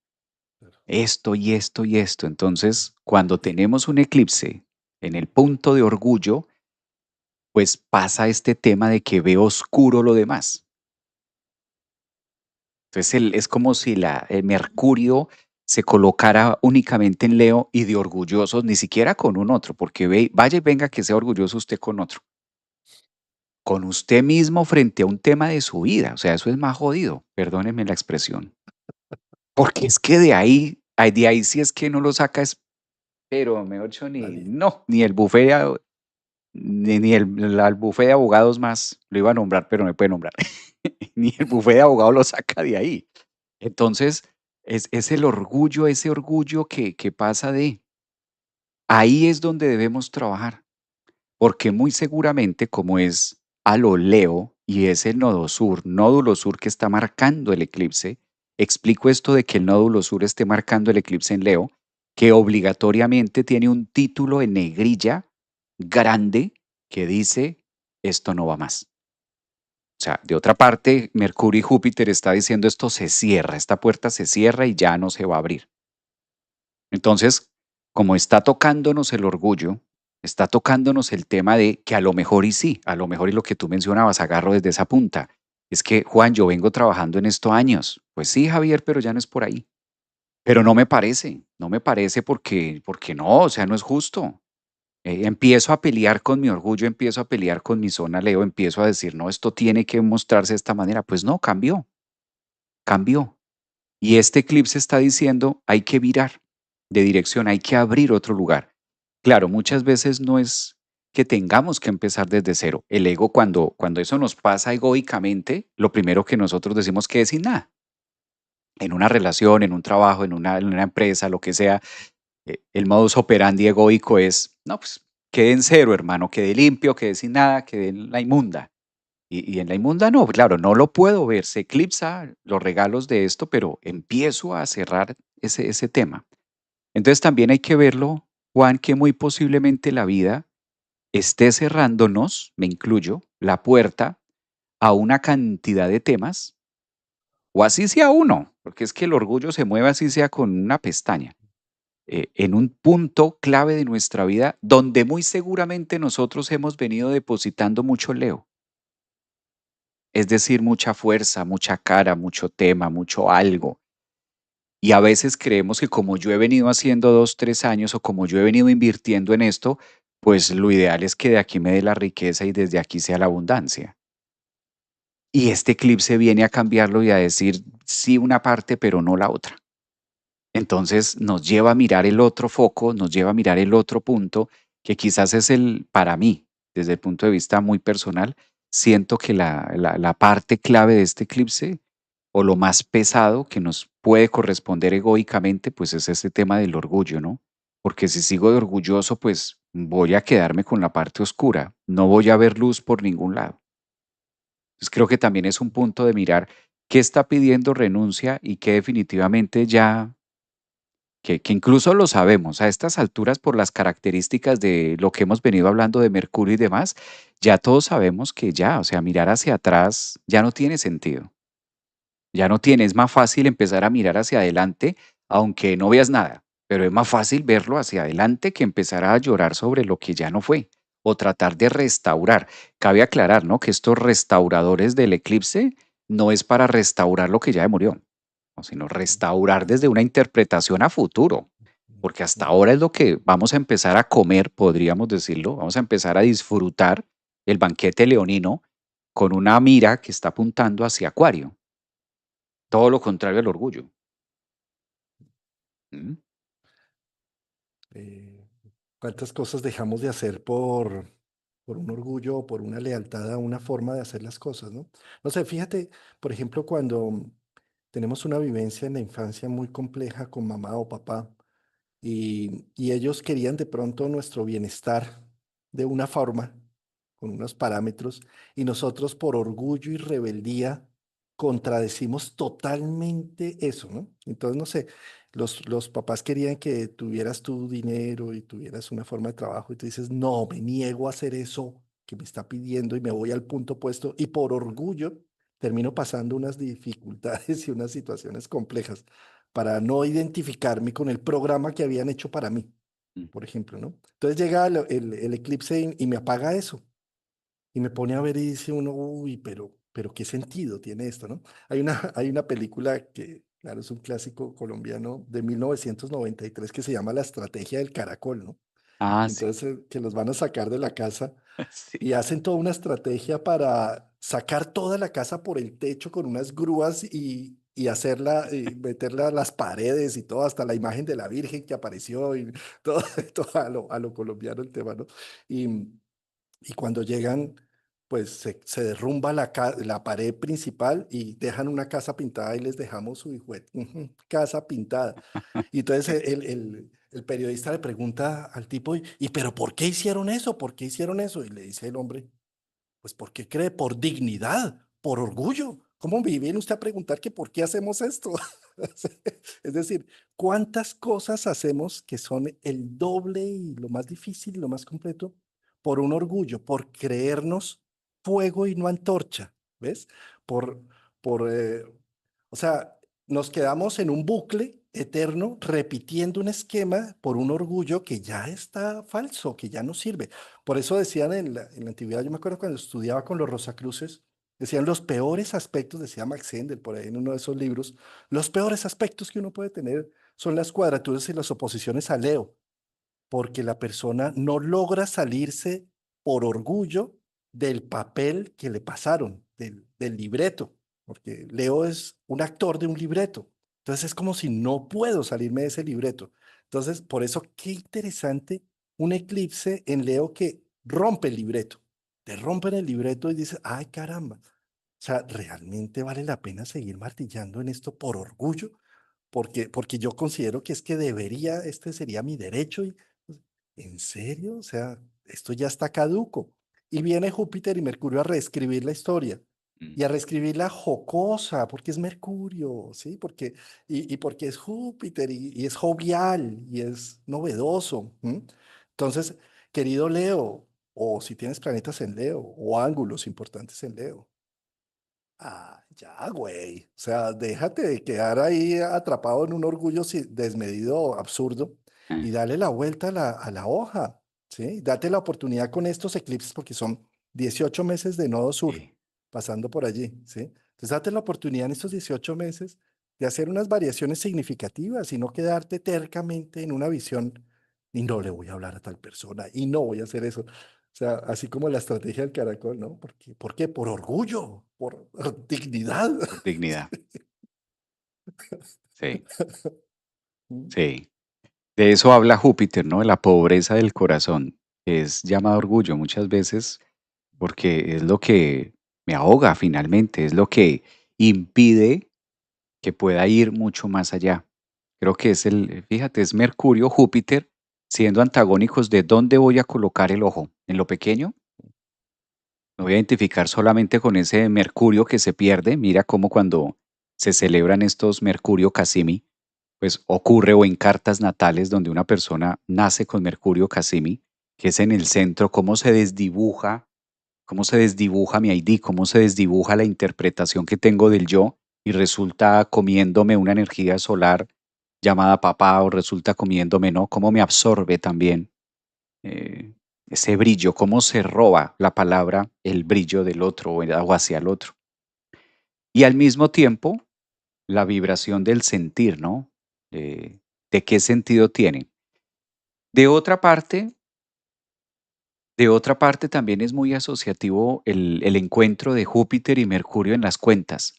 Claro. esto y esto y esto. Entonces, cuando tenemos un eclipse en el punto de orgullo, pues pasa este tema de que veo oscuro lo demás. Entonces, es como si el Mercurio se colocara únicamente en Leo y de orgullosos, ni siquiera con un otro, porque vaya y venga que sea orgulloso usted con otro, con usted mismo frente a un tema de su vida. O sea, eso es más jodido, perdónenme la expresión. Porque es que de ahí sí es que no lo saca pero mejor dicho, ni, Nadie. no, ni el buffet, ni el buffet de abogados más, lo iba a nombrar, pero no me puede nombrar, ni el buffet de abogados lo saca de ahí. Entonces, es el orgullo, ese orgullo que pasa de, ahí es donde debemos trabajar. Porque muy seguramente, como es a lo Leo y es el nódulo sur que está marcando el eclipse, explico esto de que el nódulo sur esté marcando el eclipse en Leo, que obligatoriamente tiene un título en negrilla grande que dice, esto no va más. O sea, de otra parte, Mercurio y Júpiter está diciendo esto se cierra, esta puerta se cierra y ya no se va a abrir. Entonces, como está tocándonos el orgullo, está tocándonos el tema de que a lo mejor y sí, a lo mejor y lo que tú mencionabas, agarro desde esa punta. Es que, Juan, yo vengo trabajando en esto años. Pues sí, Javier, pero ya no es por ahí. Pero no me parece porque no, o sea, no es justo. Empiezo a pelear con mi orgullo, empiezo a pelear con mi zona Leo, empiezo a decir, no, esto tiene que mostrarse de esta manera. Pues no, cambió, cambió. Y este eclipse está diciendo, hay que virar de dirección, hay que abrir otro lugar. Claro, muchas veces no es que tengamos que empezar desde cero. El ego, cuando eso nos pasa egoicamente, lo primero que nosotros decimos que es sin nada. En una relación, en un trabajo, en una empresa, lo que sea, el modus operandi egoico es, no, pues quede en cero, hermano, quede limpio, quede sin nada, quede en la inmunda. Y en la inmunda no, claro, no lo puedo ver, se eclipsa los regalos de esto, pero empiezo a cerrar ese tema. Entonces también hay que verlo, Juan, que muy posiblemente la vida esté cerrándonos, me incluyo, la puerta a una cantidad de temas, o así sea uno, porque es que el orgullo se mueve así sea con una pestaña, en un punto clave de nuestra vida donde muy seguramente nosotros hemos venido depositando mucho Leo. Es decir, mucha fuerza, mucha cara, mucho tema, mucho algo. Y a veces creemos que como yo he venido haciendo 2, 3 años o como yo he venido invirtiendo en esto, pues lo ideal es que de aquí me dé la riqueza y desde aquí sea la abundancia. Y este eclipse viene a cambiarlo y a decir sí una parte, pero no la otra. Entonces nos lleva a mirar el otro foco, nos lleva a mirar el otro punto, que quizás es el, para mí, desde el punto de vista muy personal, siento que la parte clave de este eclipse o lo más pesado que nos puede corresponder egoicamente, pues es este tema del orgullo, ¿no? Porque si sigo de orgulloso, pues voy a quedarme con la parte oscura, no voy a ver luz por ningún lado. Entonces creo que también es un punto de mirar qué está pidiendo renuncia y qué definitivamente ya que incluso lo sabemos a estas alturas por las características de lo que hemos venido hablando de Mercurio y demás, ya todos sabemos que ya, o sea, mirar hacia atrás ya no tiene sentido, ya no tiene, es más fácil empezar a mirar hacia adelante, aunque no veas nada, pero es más fácil verlo hacia adelante que empezar a llorar sobre lo que ya no fue o tratar de restaurar. Cabe aclarar, ¿no? Que estos restauradores del eclipse no es para restaurar lo que ya murió, no, sino restaurar desde una interpretación a futuro, porque hasta ahora es lo que vamos a empezar a comer, podríamos decirlo, vamos a empezar a disfrutar el banquete leonino con una mira que está apuntando hacia Acuario, todo lo contrario al orgullo. ¿Mm? Eh, ¿Cuántas cosas dejamos de hacer por un orgullo o por una lealtad a una forma de hacer las cosas, ¿no? No sé, fíjate, por ejemplo, cuando tenemos una vivencia en la infancia muy compleja con mamá o papá y ellos querían de pronto nuestro bienestar de una forma, con unos parámetros, y nosotros por orgullo y rebeldía contradecimos totalmente eso, ¿no? Entonces, no sé, los papás querían que tuvieras tu dinero y tuvieras una forma de trabajo y tú dices, no, me niego a hacer eso que me está pidiendo y me voy al punto opuesto y por orgullo termino pasando unas dificultades y unas situaciones complejas para no identificarme con el programa que habían hecho para mí, Mm. por ejemplo, ¿no? Entonces llega el eclipse y me apaga eso y me pone a ver y dice uno, uy, pero ¿qué sentido tiene esto, no? Hay una película que, claro, es un clásico colombiano de 1993 que se llama La Estrategia del Caracol, ¿no? Ah, sí, Entonces, que los van a sacar de la casa sí. y hacen toda una estrategia para sacar toda la casa por el techo con unas grúas y hacerla, y meterla a las paredes y todo, hasta la imagen de la Virgen que apareció y todo, todo a lo colombiano el tema, ¿no? Y, y cuando llegan, pues se derrumba la pared principal y dejan una casa pintada y les dejamos su hijo, casa pintada. Y entonces el periodista le pregunta al tipo, ¿y pero por qué hicieron eso? ¿Por qué hicieron eso? Y le dice el hombre, pues porque cree por dignidad, por orgullo. ¿Cómo me viene usted a preguntar que por qué hacemos esto? Es decir, ¿cuántas cosas hacemos que son el doble y lo más difícil y lo más completo por un orgullo, por creernos fuego y no antorcha? ¿Ves? Por, por o sea, nos quedamos en un bucle eterno repitiendo un esquema por un orgullo que ya está falso, que ya no sirve. Por eso decían en la antigüedad, yo me acuerdo cuando estudiaba con los Rosacruces, decían los peores aspectos, decía Max Endel por ahí en uno de esos libros, los peores aspectos que uno puede tener son las cuadraturas y las oposiciones a Leo, porque la persona no logra salirse por orgullo del papel que le pasaron, del libreto, porque Leo es un actor de un libreto. Entonces es como si no puedo salirme de ese libreto. Entonces, por eso, qué interesante un eclipse en Leo que rompe el libreto. Te rompen el libreto y dices, ay caramba. O sea, ¿realmente vale la pena seguir martillando en esto por orgullo? Porque yo considero que es que debería, este sería mi derecho. Y, pues, ¿en serio? O sea, esto ya está caduco. Y viene Júpiter y Mercurio a reescribir la historia Mm. y a reescribirla jocosa, porque es Mercurio, ¿sí? Y porque es Júpiter y es jovial y es novedoso. ¿M? Entonces, querido Leo, o si tienes planetas en Leo o ángulos importantes en Leo, ah, ya, güey. O sea, déjate de quedar ahí atrapado en un orgullo desmedido, absurdo, Eh, y dale la vuelta a la hoja, ¿sí? Date la oportunidad con estos eclipses porque son 18 meses de nodo sur, sí. pasando por allí, ¿sí? Entonces, date la oportunidad en estos 18 meses de hacer unas variaciones significativas y no quedarte tercamente en una visión, y no le voy a hablar a tal persona, y no voy a hacer eso. O sea, así como la estrategia del caracol, ¿no? ¿Por qué? Por orgullo, por dignidad. Por dignidad. Sí, Mm. sí. De eso habla Júpiter, ¿no? De la pobreza del corazón. Es llamado orgullo muchas veces porque es lo que me ahoga finalmente, es lo que impide que pueda ir mucho más allá. Creo que es fíjate, es Mercurio, Júpiter, siendo antagónicos de dónde voy a colocar el ojo. ¿En lo pequeño? Me voy a identificar solamente con ese Mercurio que se pierde. Mira cómo cuando se celebran estos Mercurio Casimi, pues ocurre o en cartas natales donde una persona nace con Mercurio Casimi, que es en el centro, cómo se desdibuja mi ID, cómo se desdibuja la interpretación que tengo del yo y resulta comiéndome una energía solar llamada papá o resulta comiéndome, ¿no? Cómo me absorbe también eh, ese brillo, cómo se roba la palabra, el brillo del otro o hacia el otro. Y al mismo tiempo, la vibración del sentir, ¿no? De qué sentido tiene. De otra parte, de otra parte también es muy asociativo el encuentro de Júpiter y Mercurio en las cuentas.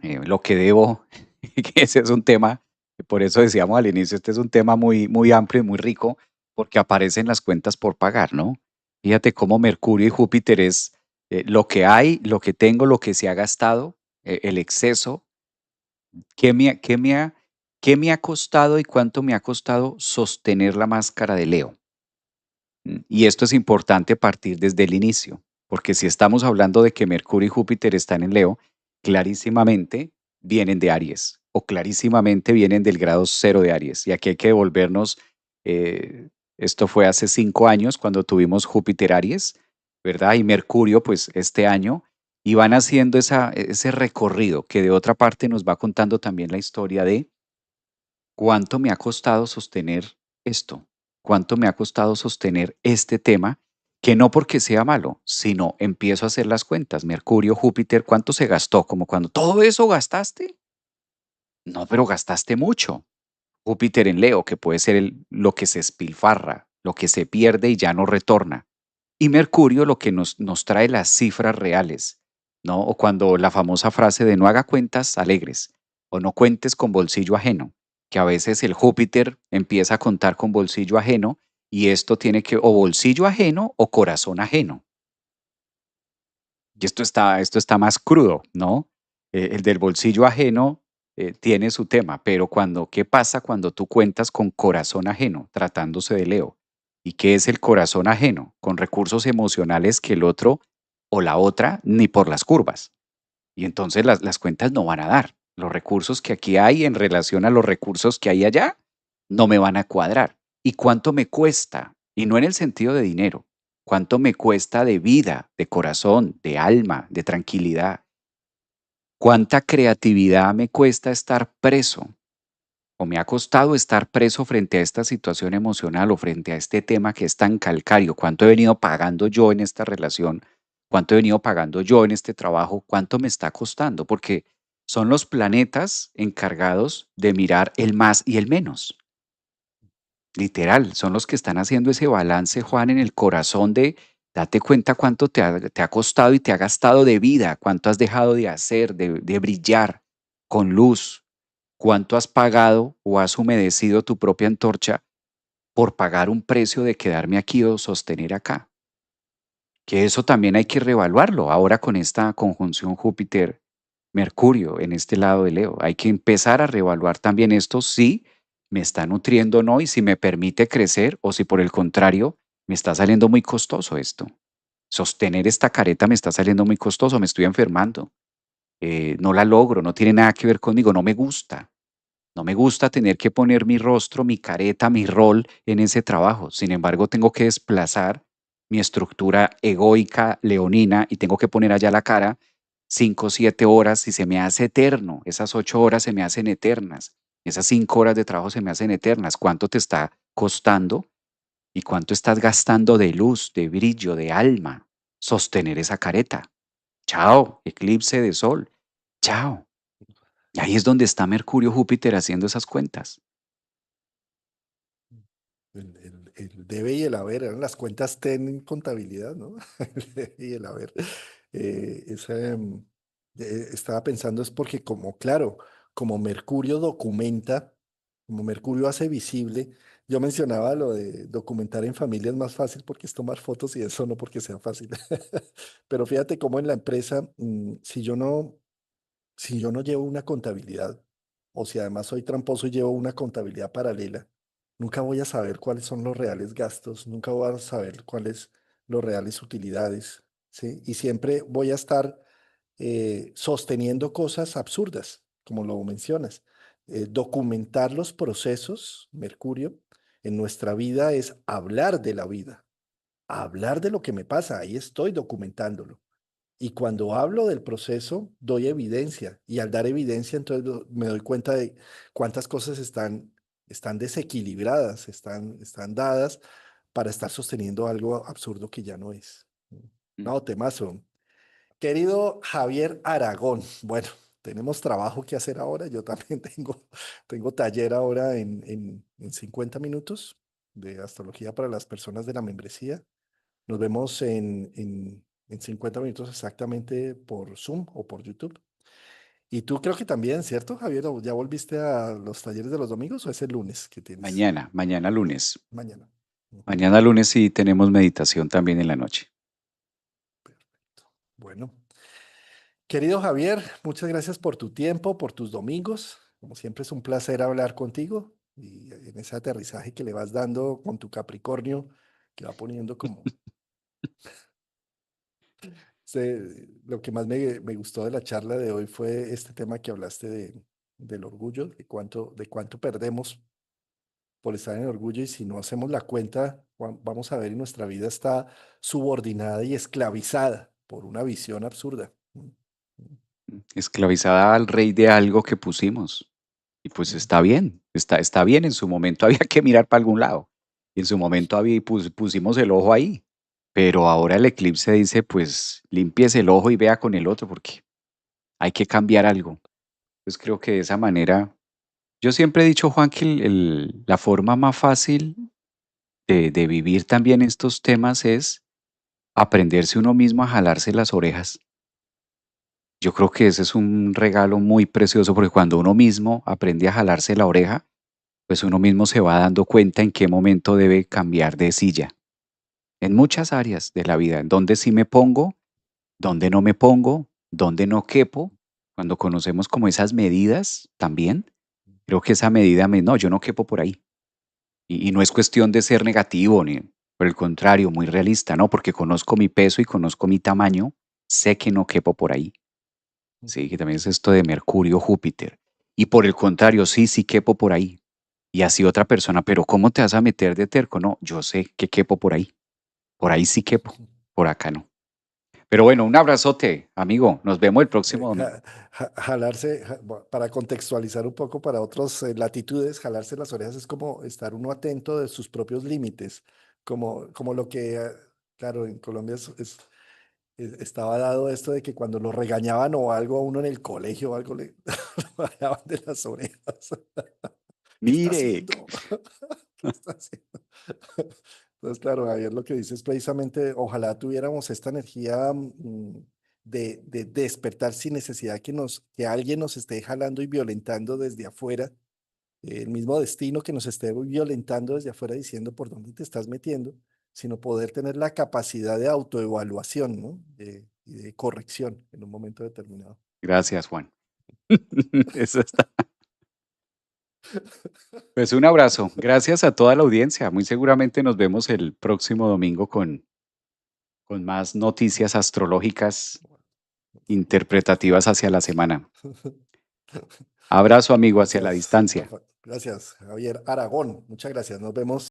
Lo que debo, que ese es un tema, por eso decíamos al inicio, este es un tema muy, muy amplio y muy rico, porque aparecen las cuentas por pagar, ¿no? Fíjate cómo Mercurio y Júpiter es lo que hay, lo que tengo, lo que se ha gastado, el exceso, qué me, ha- qué me ha, qué me ha costado y cuánto me ha costado sostener la máscara de Leo. Y esto es importante partir desde el inicio, porque si estamos hablando de que Mercurio y Júpiter están en Leo, clarísimamente vienen de Aries o clarísimamente vienen del grado cero de Aries. Y aquí hay que devolvernos, eh, esto fue hace 5 años cuando tuvimos Júpiter Aries, ¿verdad? Y Mercurio, pues este año, y van haciendo ese recorrido que de otra parte nos va contando también la historia de ¿cuánto me ha costado sostener esto? ¿Cuánto me ha costado sostener este tema? Que no porque sea malo, sino empiezo a hacer las cuentas. Mercurio, Júpiter, ¿cuánto se gastó? Como cuando todo eso gastaste. No, pero gastaste mucho. Júpiter en Leo, que puede ser lo que se espilfarra, lo que se pierde y ya no retorna. Y Mercurio, lo que nos trae las cifras reales. ¿no? O cuando la famosa frase de no haga cuentas alegres o no cuentes con bolsillo ajeno, que a veces el Júpiter empieza a contar con bolsillo ajeno y esto tiene que o bolsillo ajeno o corazón ajeno. Y esto está más crudo, ¿no? El del bolsillo ajeno tiene su tema, pero ¿qué pasa cuando tú cuentas con corazón ajeno, tratándose de Leo? ¿Y qué es el corazón ajeno? Con recursos emocionales que el otro o la otra ni por las curvas. Y entonces las cuentas no van a dar. Los recursos que aquí hay en relación a los recursos que hay allá no me van a cuadrar. ¿Y cuánto me cuesta? Y no en el sentido de dinero. ¿Cuánto me cuesta de vida, de corazón, de alma, de tranquilidad? ¿Cuánta creatividad me cuesta estar preso? ¿O me ha costado estar preso frente a esta situación emocional o frente a este tema que es tan calcario? ¿Cuánto he venido pagando yo en esta relación? ¿Cuánto he venido pagando yo en este trabajo? ¿Cuánto me está costando? Porque son los planetas encargados de mirar el más y el menos. Literal, son los que están haciendo ese balance, Juan, en el corazón de date cuenta cuánto te ha costado y te ha gastado de vida, cuánto has dejado de hacer, de brillar con luz, cuánto has pagado o has humedecido tu propia antorcha por pagar un precio de quedarme aquí o sostener acá. Que eso también hay que reevaluarlo ahora con esta conjunción Júpiter-Mercurio en este lado de Leo. Hay que empezar a reevaluar también esto si me está nutriendo o no y si me permite crecer o si por el contrario me está saliendo muy costoso esto. Sostener esta careta me está saliendo muy costoso, me estoy enfermando, no la logro, no tiene nada que ver conmigo, no me gusta. No me gusta tener que poner mi rostro, mi careta, mi rol en ese trabajo. Sin embargo, tengo que desplazar mi estructura egoica leonina y tengo que poner allá la cara 5, 7 horas y se me hace eterno. Esas 8 horas se me hacen eternas. Esas 5 horas de trabajo se me hacen eternas. ¿Cuánto te está costando y cuánto estás gastando de luz, de brillo, de alma sostener esa careta? Chao, eclipse de sol. Chao. Y ahí es donde está Mercurio Júpiter haciendo esas cuentas. El debe y el haber, eran las cuentas TEN en contabilidad, ¿no? El debe y el haber. Estaba pensando es porque como, claro, como Mercurio documenta, como Mercurio hace visible, yo mencionaba lo de documentar en familia es más fácil porque es tomar fotos y eso no porque sea fácil. Pero fíjate cómo en la empresa, si yo no llevo una contabilidad, o si además soy tramposo y llevo una contabilidad paralela, nunca voy a saber cuáles son los reales gastos, nunca voy a saber cuáles los reales utilidades, ¿sí? Y siempre voy a estar sosteniendo cosas absurdas, como lo mencionas. Documentar los procesos, Mercurio, en nuestra vida es hablar de la vida, hablar de lo que me pasa, ahí estoy documentándolo. Y cuando hablo del proceso, doy evidencia. Y al dar evidencia, entonces me doy cuenta de cuántas cosas están desequilibradas, están dadas para estar sosteniendo algo absurdo que ya no es. Mm. No, temazo. Querido Javier Aragón, bueno, tenemos trabajo que hacer ahora. Yo también tengo taller ahora en 50 minutos de astrología para las personas de la membresía. Nos vemos en 50 minutos exactamente por Zoom o por YouTube. Y tú creo que también, ¿cierto, Javier? ¿O ¿Ya volviste a los talleres de los domingos o es el lunes que tienes Mañana lunes. mañana? Ujú. Mañana lunes sí tenemos meditación también en la noche. Bueno, querido Javier, muchas gracias por tu tiempo, por tus domingos. Como siempre es un placer hablar contigo y en ese aterrizaje que le vas dando con tu Capricornio, que va poniendo como lo que más me gustó de la charla de hoy fue este tema que hablaste del orgullo, de cuánto perdemos por estar en orgullo y si no hacemos la cuenta, vamos a ver y nuestra vida está subordinada y esclavizada por una visión absurda. Esclavizada al rey de algo que pusimos. Y pues Mm. está bien, está bien. En su momento había que mirar para algún lado. Y en su momento pusimos el ojo ahí. Pero ahora el eclipse dice, pues limpies el ojo y vea con el otro porque hay que cambiar algo. Pues creo que de esa manera, yo siempre he dicho, Juan, que la forma más fácil de vivir también estos temas es aprenderse uno mismo a jalarse las orejas. Yo creo que ese es un regalo muy precioso porque cuando uno mismo aprende a jalarse la oreja, pues uno mismo se va dando cuenta en qué momento debe cambiar de silla. En muchas áreas de la vida, en dónde sí me pongo, dónde no me pongo, dónde no quepo. Cuando conocemos como esas medidas también, creo que esa medida no, yo no quepo por ahí. Y no es cuestión de ser negativo, ni por el contrario, muy realista, ¿no? Porque conozco mi peso y conozco mi tamaño, sé que no quepo por ahí. Sí, que también es esto de Mercurio, Júpiter. Y por el contrario, sí, sí quepo por ahí. Y así otra persona, pero ¿cómo te vas a meter de terco? No, yo sé que quepo por ahí sí quepo, por acá no. Pero bueno, un abrazote, amigo. Nos vemos el próximo domingo. Jalarse, para contextualizar un poco para otras latitudes, jalarse las orejas es como estar uno atento de sus propios límites, como lo que, claro, en Colombia estaba dado esto de que cuando lo regañaban o algo a uno en el colegio o algo le lo jalaban de las orejas. ¿Qué está Mire, haciendo? ¿Qué está haciendo? Entonces, claro, Javier, lo que dices precisamente, ojalá tuviéramos esta energía de despertar sin necesidad que alguien nos esté jalando y violentando desde afuera, el mismo destino que nos esté violentando desde afuera diciendo por dónde te estás metiendo, sino poder tener la capacidad de autoevaluación, ¿no? Y de corrección en un momento determinado. gracias, Juan. Eso está. Pues un abrazo. Gracias a toda la audiencia. Muy seguramente nos vemos el próximo domingo con más noticias astrológicas interpretativas hacia la semana. Abrazo, amigo, hacia la Gracias, distancia. Rafa. Gracias, Javier Aragón. Muchas gracias. Nos vemos.